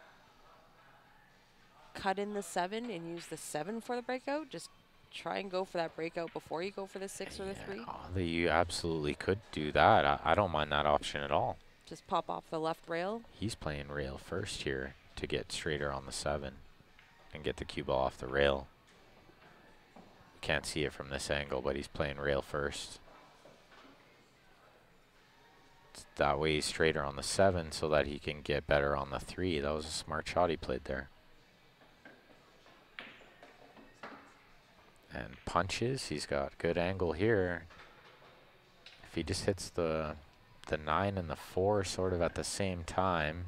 Speaker 2: Cut in the 7 and use the 7 for the breakout. Just try and go for that breakout before you go for the 6 or the 3.
Speaker 3: You absolutely could do that. I don't mind that option at all.
Speaker 2: Just pop off the left rail.
Speaker 3: He's playing rail first here to get straighter on the 7 and get the cue ball off the rail. Can't see it from this angle, but he's playing rail first. That way he's straighter on the 7 so that he can get better on the 3. That was a smart shot he played there. And punches, he's got good angle here. If he just hits the 9 and the 4 sort of at the same time,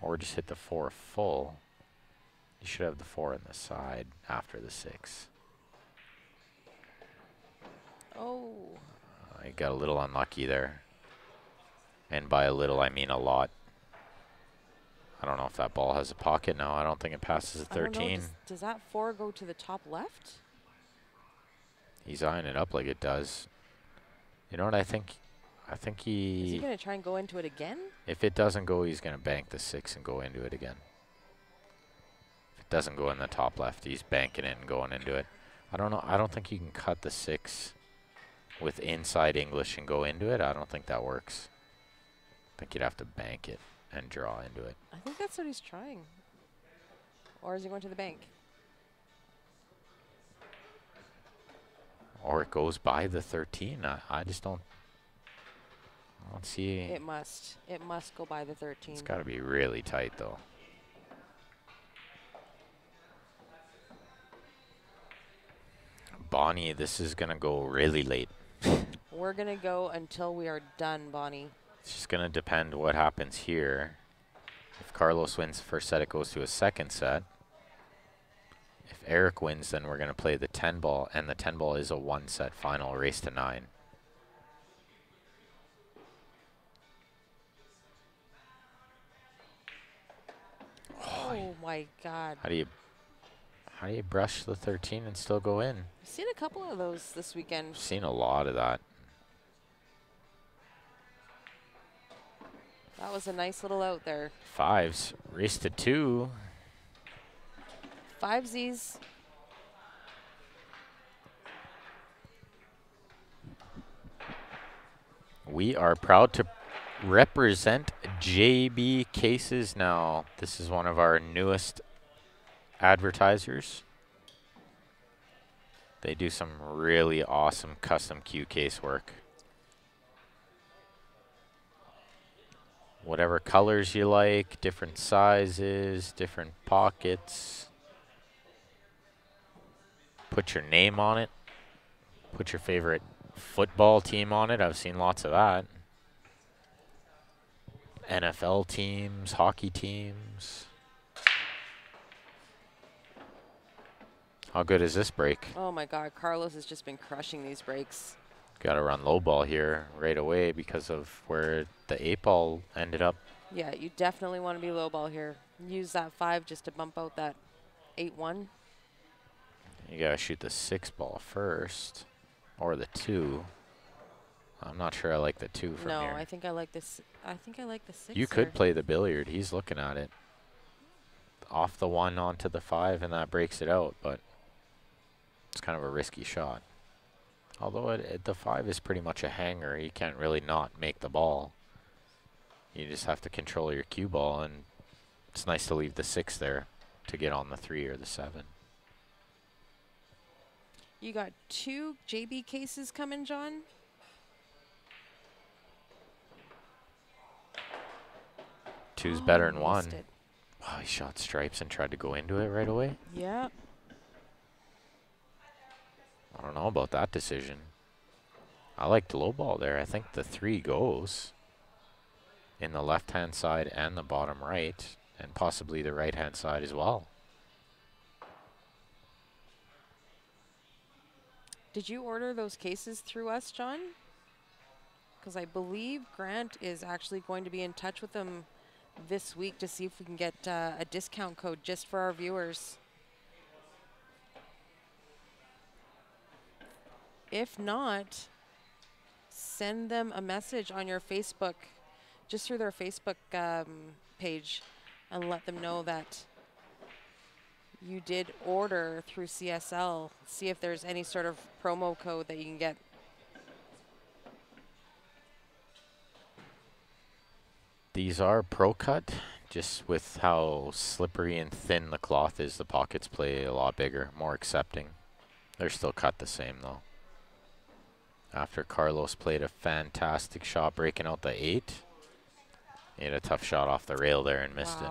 Speaker 3: or just hit the 4 full, you should have the 4 on the side after the 6.
Speaker 2: Oh.
Speaker 3: I got a little unlucky there. And by a little, I mean a lot. I don't know if that ball has a pocket now. I don't think it passes the 13.
Speaker 2: Does that 4 go to the top left?
Speaker 3: He's eyeing it up like it does. You know what I think? I think
Speaker 2: Is he going to try and go into it again?
Speaker 3: if it doesn't go, he's going to bank the 6 and go into it again. If it doesn't go in the top left, he's banking it and going into it. I don't know. I don't think you can cut the 6 with inside English and go into it. I don't think that works. I think you'd have to bank it and draw into it.
Speaker 2: I think that's what he's trying. Or is he going to the bank?
Speaker 3: Or it goes by the 13. I just don't see.
Speaker 2: It must. It must go by the 13.
Speaker 3: It's got to be really tight, though. Bonnie, this is going to go really late.
Speaker 2: We're going to go until we are done, Bonnie.
Speaker 3: It's just going to depend what happens here. If Carlos wins the first set, it goes to a second set. If Eric wins, then we're going to play the 10 ball, and the 10 ball is a 1-set final, race to 9.
Speaker 2: Oh my God.
Speaker 3: How do you brush the 13 and still go in?
Speaker 2: I've seen a couple of those this weekend.
Speaker 3: I've seen a lot of that.
Speaker 2: That was a nice little out there.
Speaker 3: 5s, race to 2.
Speaker 2: 5Zs.
Speaker 3: We are proud to represent JB Cases now. This is one of our newest advertisers. They do some really awesome custom cue case work. Whatever colors you like, different sizes, different pockets. Put your name on it. Put your favorite football team on it. I've seen lots of that. NFL teams, hockey teams. How good is this break?
Speaker 2: Oh my God, Carlos has just been crushing these breaks.
Speaker 3: Got to run low ball here right away because of where the 8 ball ended up.
Speaker 2: Yeah, you definitely want to be low ball here. Use that 5 just to bump out that 8-1.
Speaker 3: You got to shoot the 6 ball first or the 2. I'm not sure I like the 2 from
Speaker 2: No,
Speaker 3: here.
Speaker 2: I think I like this. I think I like the 6.
Speaker 3: You could play the billiard. He's looking at it. Off the 1 onto the 5, and that breaks it out, but it's kind of a risky shot. Although the 5 is pretty much a hanger. You can't really not make the ball. You just have to control your cue ball, and it's nice to leave the 6 there to get on the 3 or the 7.
Speaker 2: You got 2 JB cases coming, John?
Speaker 3: Two's better than
Speaker 2: Missed
Speaker 3: 1.
Speaker 2: it.
Speaker 3: Wow, he shot stripes and tried to go into it right away.
Speaker 2: Yeah.
Speaker 3: I don't know about that decision. I liked low ball there. I think the 3 goes in the left-hand side and the bottom right, and possibly the right-hand side as well.
Speaker 2: Did you order those cases through us, John? Because I believe Grant is actually going to be in touch with them this week to see if we can get a discount code just for our viewers. If not, send them a message on your Facebook, just through their Facebook page, and let them know that you did order through CSL. See if there's any sort of promo code that you can get.
Speaker 3: These are Pro Cut. Just with how slippery and thin the cloth is, the pockets play a lot bigger, more accepting. They're still cut the same though. After Carlos played a fantastic shot breaking out the 8. He had a tough shot off the rail there and missed it.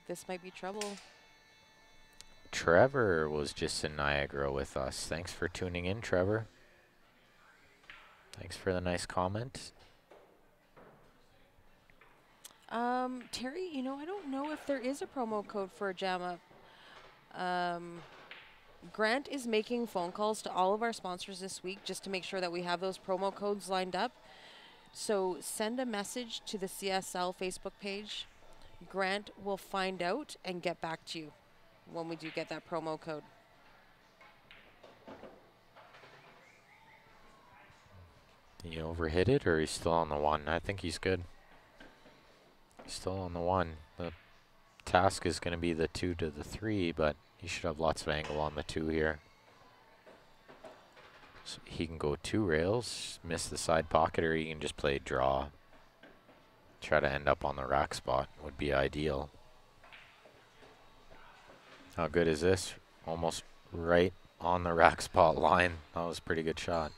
Speaker 2: This might be trouble.
Speaker 3: Trevor was just in Niagara with us. Thanks for tuning in, Trevor. Thanks for the nice comment.
Speaker 2: Terry, you know, I don't know if there is a promo code for a jam up. Grant is making phone calls to all of our sponsors this week just to make sure that we have those promo codes lined up. So send a message to the CSL Facebook page. Grant will find out and get back to you when we do get that promo code.
Speaker 3: He overhit it, or he's still on the 1? I think he's good. He's still on the 1. The task is going to be the 2 to the 3, but he should have lots of angle on the 2 here. So he can go 2 rails, miss the side pocket, or he can just play draw. Try to end up on the rack spot would be ideal. How good is this? Almost right on the rack spot line. That was a pretty good shot.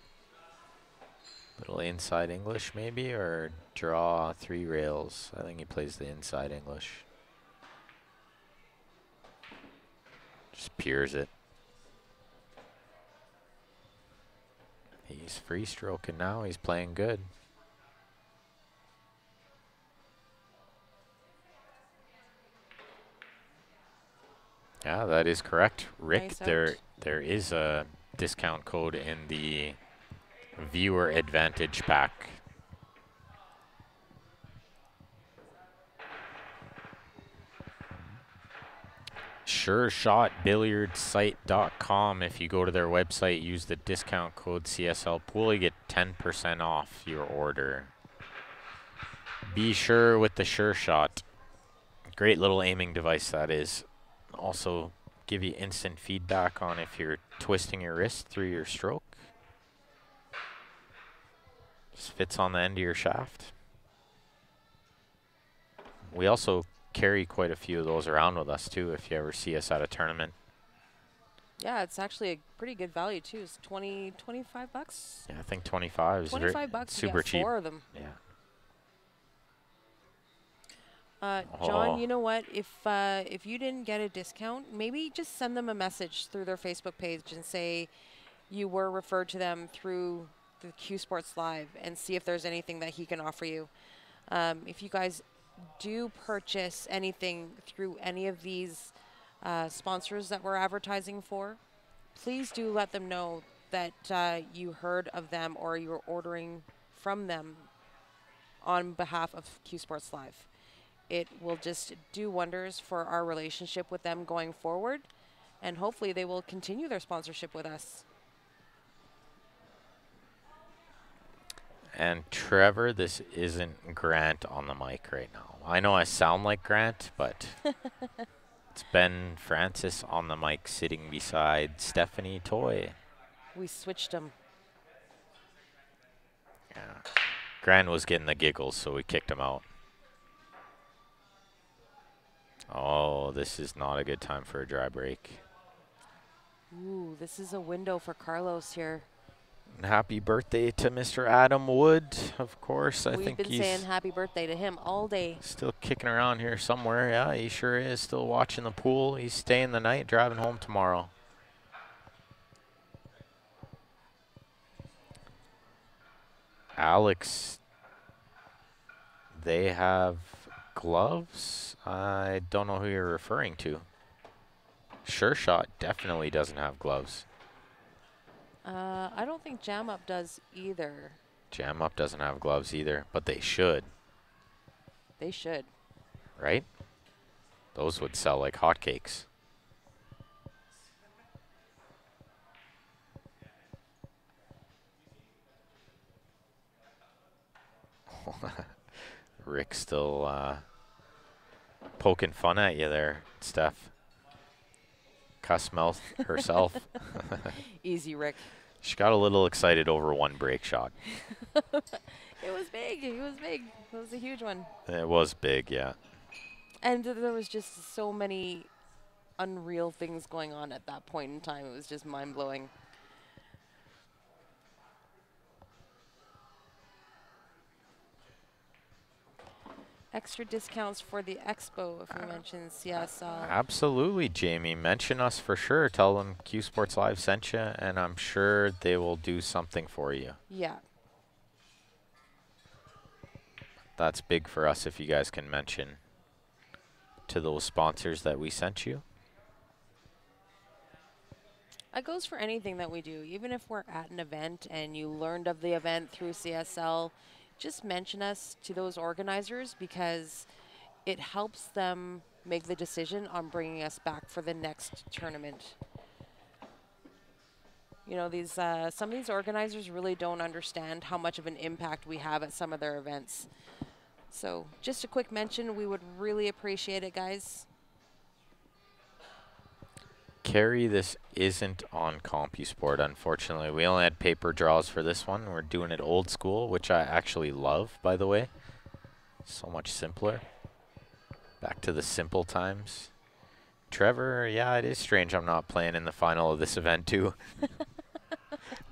Speaker 3: Little inside English maybe, or draw 3 rails. I think he plays the inside English. Just peers it. He's free stroking now. He's playing good. Yeah, that is correct. Rick,
Speaker 2: Nice
Speaker 3: there is a discount code in the viewer advantage pack. SureShotBilliardsSite.com. If you go to their website, use the discount code CSL Pool, you get 10% off your order. Be sure with the Sure Shot. Great little aiming device that is. Also give you instant feedback on if you're twisting your wrist through your stroke. Just fits on the end of your shaft. We also carry quite a few of those around with us too if you ever see us at a tournament.
Speaker 2: Yeah, it's actually a pretty good value too. It's 25 bucks.
Speaker 3: Yeah, I think 25 is
Speaker 2: 25 bucks,
Speaker 3: super
Speaker 2: you get
Speaker 3: cheap.
Speaker 2: 4 of them.
Speaker 3: Yeah.
Speaker 2: John, you know what? If you didn't get a discount, maybe just send them a message through their Facebook page and say you were referred to them through the Q Sports Live and see if there's anything that he can offer you. If you guys do purchase anything through any of these sponsors that we're advertising for, please do let them know that you heard of them or you're ordering from them on behalf of Q Sports Live. It will just do wonders for our relationship with them going forward, and hopefully they will continue their sponsorship with us.
Speaker 3: And Trevor, this isn't Grant on the mic right now. I know I sound like Grant, but it's Ben Francis on the mic sitting beside Stephanie Toy.
Speaker 2: We switched them.
Speaker 3: Yeah. Grant was getting the giggles, so we kicked him out. Oh, this is not a good time for a dry break.
Speaker 2: Ooh, this is a window for Carlos here.
Speaker 3: And happy birthday to Mr. Adam Wood, of course. I think
Speaker 2: We've been
Speaker 3: he's
Speaker 2: saying happy birthday to him all day.
Speaker 3: still kicking around here somewhere. Yeah, he sure is. Still watching the pool. He's staying the night, driving home tomorrow. Alex, they have gloves. I don't know who you're referring to. Sure Shot definitely doesn't have gloves.
Speaker 2: I don't think Jam Up does either.
Speaker 3: Jam Up doesn't have gloves either, but they should,
Speaker 2: They should.
Speaker 3: right? Those would sell like hotcakes. Rick still poking fun at you there, Steph. Cuss mouth herself.
Speaker 2: Easy, Rick.
Speaker 3: She got a little excited over one break shot.
Speaker 2: It was big. It was big. It was a huge one.
Speaker 3: It was big, yeah.
Speaker 2: And there was just so many unreal things going on at that point in time. It was just mind-blowing. Extra discounts for the expo if you mention CSL.
Speaker 3: Absolutely, Jamie. Mention us for sure. Tell them Q Sports Live sent you, and I'm sure they will do something for you.
Speaker 2: Yeah.
Speaker 3: That's big for us if you guys can mention to those sponsors that we sent you.
Speaker 2: It goes for anything that we do. Even if we're at an event and you learned of the event through CSL, just mention us to those organizers because it helps them make the decision on bringing us back for the next tournament. You know, these some of these organizers really don't understand how much of an impact we have at some of their events. So just a quick mention, we would really appreciate it, guys.
Speaker 3: Carrie, this isn't on CompuSport, unfortunately. We only had paper draws for this one. We're doing it old school, which I actually love, by the way. So much simpler. Back to the simple times. Trevor, yeah, it is strange I'm not playing in the final of this event, too.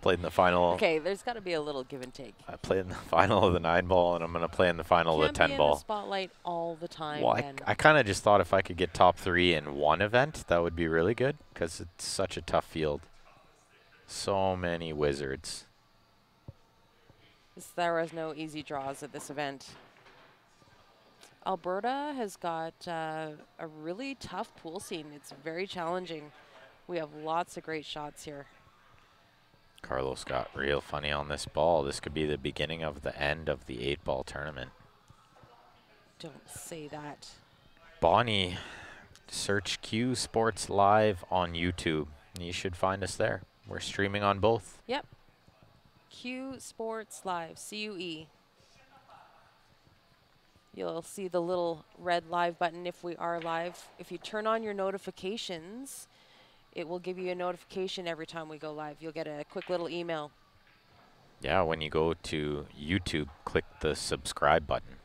Speaker 3: Played in the final.
Speaker 2: Okay, there's got to be a little give and take.
Speaker 3: I played in the final of the 9-ball, and I'm going to play in the final of the 10-ball.
Speaker 2: Can't be in the spotlight all the time.
Speaker 3: Well, I kind of just thought if I could get top 3 in one event, that would be really good because it's such a tough field. So many wizards.
Speaker 2: There was no easy draws at this event. Alberta has got a really tough pool scene. It's very challenging. We have lots of great shots here.
Speaker 3: Carlos got real funny on this ball. This could be the beginning of the end of the 8-ball tournament.
Speaker 2: Don't say that.
Speaker 3: Bonnie, search Q Sports Live on YouTube. You should find us there. We're streaming on both.
Speaker 2: Yep. Q Sports Live, CUE. You'll see the little red live button if we are live. If you turn on your notifications, it will give you a notification every time we go live. You'll get a quick little email.
Speaker 3: Yeah, when you go to YouTube, click the subscribe button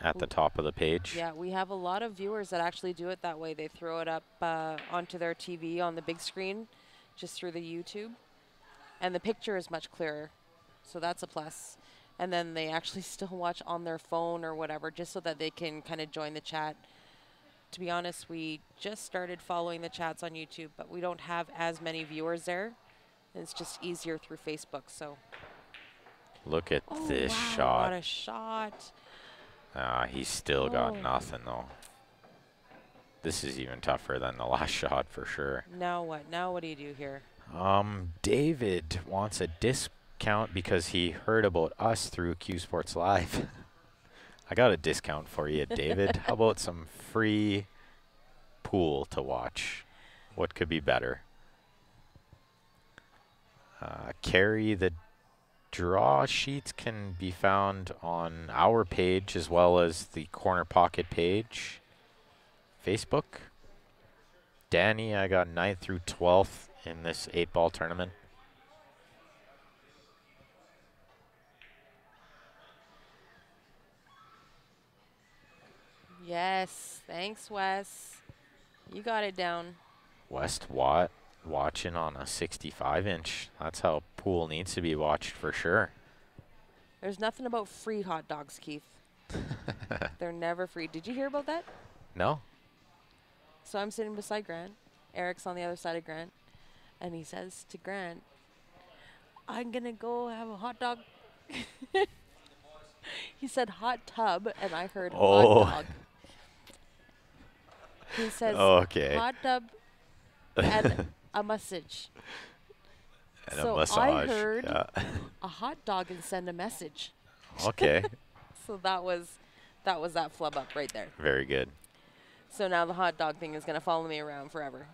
Speaker 3: at the top of the page.
Speaker 2: Yeah, we have a lot of viewers that actually do it that way. They throw it up onto their TV on the big screen just through the YouTube. And the picture is much clearer, so that's a plus. And then they actually still watch on their phone or whatever just so that they can kind of join the chat. To be honest, we just started following the chats on YouTube, but we don't have as many viewers there. It's just easier through Facebook, so.
Speaker 3: Look at this
Speaker 2: wow,
Speaker 3: shot.
Speaker 2: What a shot.
Speaker 3: He's still got nothing, though. This is even tougher than the last shot for sure.
Speaker 2: Now what? Now what do you do here?
Speaker 3: David wants a discount because he heard about us through Q Sports Live. I got a discount for you, David. How about some free pool to watch? What could be better? Carrie, the draw sheets can be found on our page as well as the Corner Pocket page. Facebook. Danny, I got 9th through 12th in this 8-ball tournament.
Speaker 2: Yes, thanks, Wes. You got it down.
Speaker 3: West Watt watching on a 65-inch. That's how pool needs to be watched for sure.
Speaker 2: There's nothing about free hot dogs, Keith. They're never free. Did you hear about that?
Speaker 3: No?
Speaker 2: So I'm sitting beside Grant. Eric's on the other side of Grant. And he says to Grant, I'm going to go have a hot dog. He said hot tub, and I heard hot dog. He says hot tub and a massage.
Speaker 3: And
Speaker 2: so
Speaker 3: a massage.
Speaker 2: I heard a hot dog and send a message.
Speaker 3: Okay.
Speaker 2: So that was that flub up right there.
Speaker 3: Very good.
Speaker 2: So now the hot dog thing is going to follow me around forever.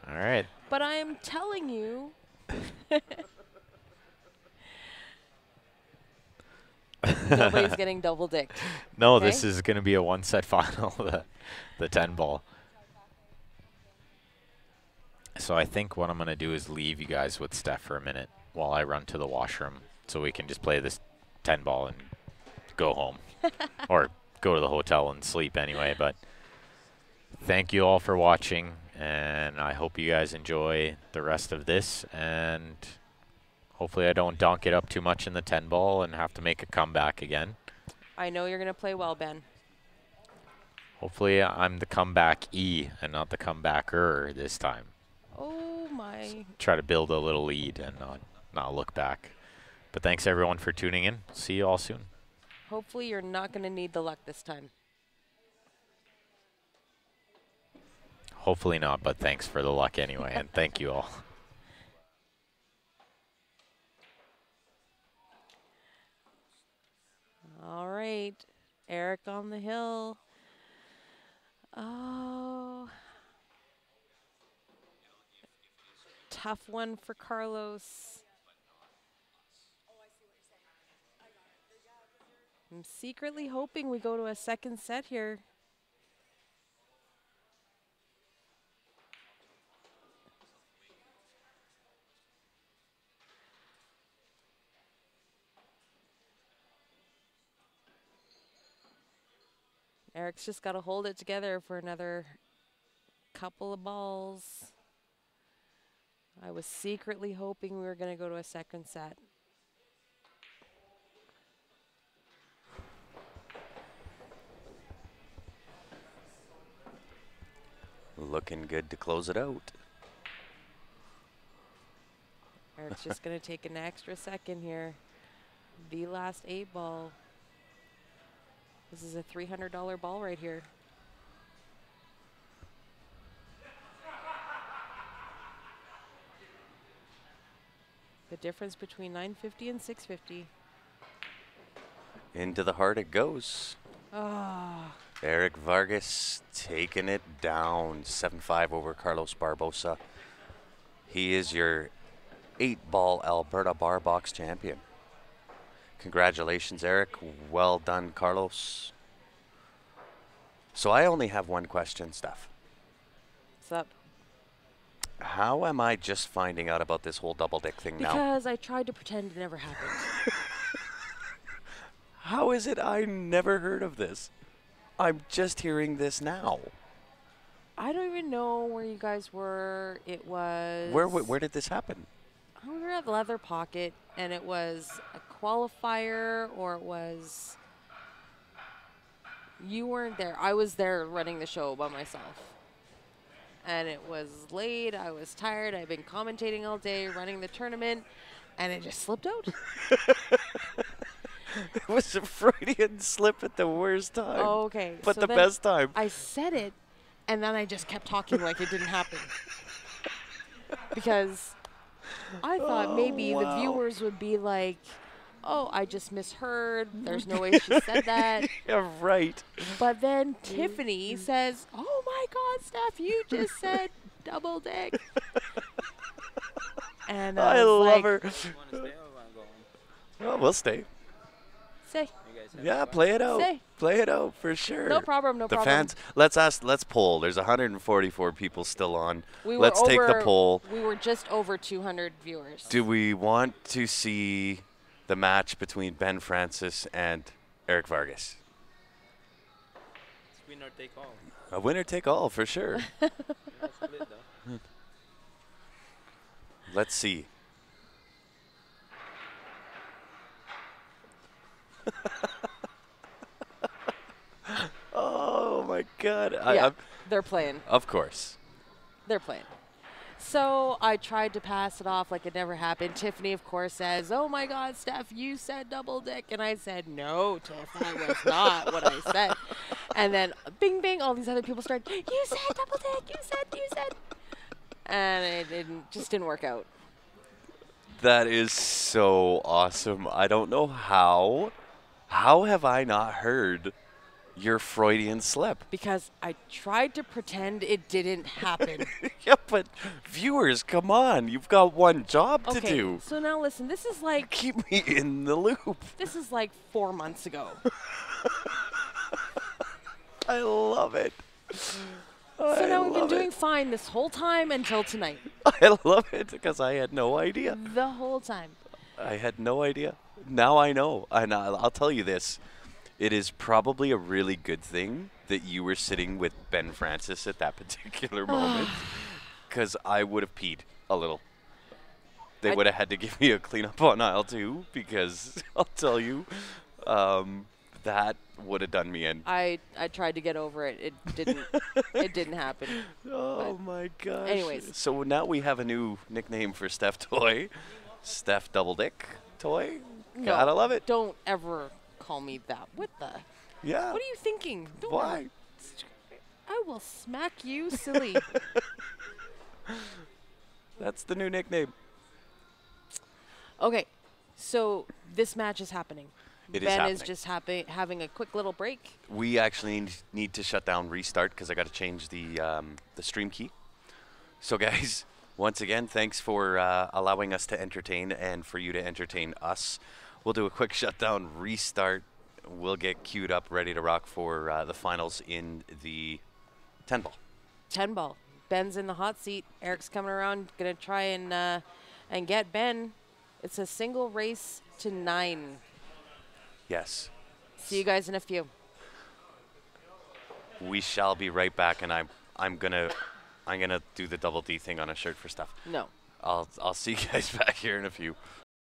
Speaker 3: All right.
Speaker 2: But I am telling you. Nobody's getting double dicked.
Speaker 3: No,
Speaker 2: okay?
Speaker 3: This is going to be a 1-set final, the 10-ball. So I think what I'm going to do is leave you guys with Steph for a minute while I run to the washroom so we can just play this 10-ball and go home. Or go to the hotel and sleep anyway. But thank you all for watching, and I hope you guys enjoy the rest of this. And hopefully I don't donk it up too much in the 10-ball and have to make a comeback again.
Speaker 2: I know you're going to play well, Ben.
Speaker 3: Hopefully I'm the comeback-y and not the comebacker this time.
Speaker 2: Oh, my.
Speaker 3: Try to build a little lead and not look back. But thanks, everyone, for tuning in. See you all soon.
Speaker 2: Hopefully you're not going to need the luck this time.
Speaker 3: Hopefully not, but thanks for the luck anyway, and thank you all.
Speaker 2: All right. Eric on the hill. Oh. Tough one for Carlos. I'm secretly hoping we go to a second set here. Eric's just got to hold it together for another couple of balls. I was secretly hoping we were going to go to a second set.
Speaker 1: Looking good to close it out.
Speaker 2: Eric's just going to take an extra second here. The last 8-ball. This is a $300 ball right here. The difference between $950 and $650.
Speaker 1: Into the heart it goes.
Speaker 2: Ah.
Speaker 1: Eric Vargas taking it down 7-5 over Carlos Barbosa. He is your 8-ball Alberta Bar Box champion. Congratulations, Eric. Well done, Carlos. So I only have one question, Steph.
Speaker 2: What's up?
Speaker 1: How am I just finding out about this whole double dick thing now?
Speaker 2: Because I tried to pretend it never happened.
Speaker 1: How is it I never heard of this? I'm just hearing this now.
Speaker 2: I don't even know where you guys were. It was...
Speaker 1: Where did this happen?
Speaker 2: We were at Leather Pocket, and it was a qualifier, or it was... You weren't there. I was there running the show by myself. And it was late. I was tired. I've been commentating all day, running the tournament, and it just slipped out.
Speaker 1: It was a Freudian slip at the worst time.
Speaker 2: Oh, okay.
Speaker 1: But
Speaker 2: So
Speaker 1: the
Speaker 2: then
Speaker 1: best time.
Speaker 2: I said it, and then I just kept talking like it didn't happen. Because I thought maybe the viewers would be like, oh, I just misheard. There's no way she said that.
Speaker 1: Yeah, right.
Speaker 2: But then Tiffany says, oh my God, Steph, you just said double dick. And
Speaker 1: I
Speaker 2: was
Speaker 1: love
Speaker 2: like,
Speaker 1: her. Well, we'll stay.
Speaker 2: Say,
Speaker 1: Yeah, play it out.
Speaker 2: Say.
Speaker 1: Play it out for sure.
Speaker 2: no problem, no
Speaker 1: The
Speaker 2: problem.
Speaker 1: fans, let's poll. There's 144 people still on.
Speaker 2: We were
Speaker 1: Let's take the
Speaker 2: over-
Speaker 1: poll.
Speaker 2: We were just over 200 viewers.
Speaker 1: Do we want to see the match between Ben Francis and Eric Vargas?
Speaker 4: It's winner take all.
Speaker 1: A winner take all for sure.
Speaker 4: No split though.
Speaker 1: Let's see. Oh my God!
Speaker 2: Yeah, they're playing.
Speaker 1: Of course.
Speaker 2: They're playing. So I tried to pass it off like it never happened. Tiffany, of course, says, oh my God, Steph, you said double dick. And I said, no, Tiff, that was not what I said. And then bing, bing, all these other people started, you said double dick, you said. And it just didn't work out.
Speaker 1: That is so awesome. I don't know how. How have I not heard your Freudian slip?
Speaker 2: Because I tried to pretend it didn't happen.
Speaker 1: Yeah, but viewers, come on. You've got one job to
Speaker 2: Okay,
Speaker 1: do.
Speaker 2: so now listen, this is like
Speaker 1: Keep me in the loop.
Speaker 2: 4 months ago.
Speaker 1: I love it.
Speaker 2: So now we've been doing fine this whole time until tonight.
Speaker 1: I love it because I had no idea.
Speaker 2: The whole time.
Speaker 1: I had no idea. Now I know. And I'll tell you this. It is probably a really good thing that you were sitting with Ben Francis at that particular moment, because I would have peed a little. They would have had to give me a cleanup on aisle 2, because I'll tell you, that would have done me in.
Speaker 2: I tried to get over it. It didn't. It didn't happen.
Speaker 1: Oh my gosh.
Speaker 2: Anyways.
Speaker 1: So now we have a new nickname for Steph Toy. Steph Double Dick Toy.
Speaker 2: No,
Speaker 1: Gotta love it.
Speaker 2: Don't ever call me that. What the?
Speaker 1: Yeah.
Speaker 2: What are you thinking? Don't
Speaker 1: Why?
Speaker 2: I will smack you, silly.
Speaker 1: That's the new nickname.
Speaker 2: Okay, so this match is happening.
Speaker 1: It is
Speaker 2: Ben
Speaker 1: happening.
Speaker 2: is just having a quick little break.
Speaker 1: We actually need to shut down restart because I got to change the stream key. So guys, once again, thanks for allowing us to entertain and for you to entertain us. We'll do a quick shutdown restart. We'll get queued up, ready to rock for the finals in the 10-ball.
Speaker 2: 10 ball. Ben's in the hot seat. Eric's coming around, gonna try and get Ben. It's a single race to 9.
Speaker 1: Yes.
Speaker 2: See you guys in a few.
Speaker 1: We shall be right back, and I'm gonna do the double D thing on a shirt for stuff.
Speaker 2: No.
Speaker 1: I'll see you guys back here in a few.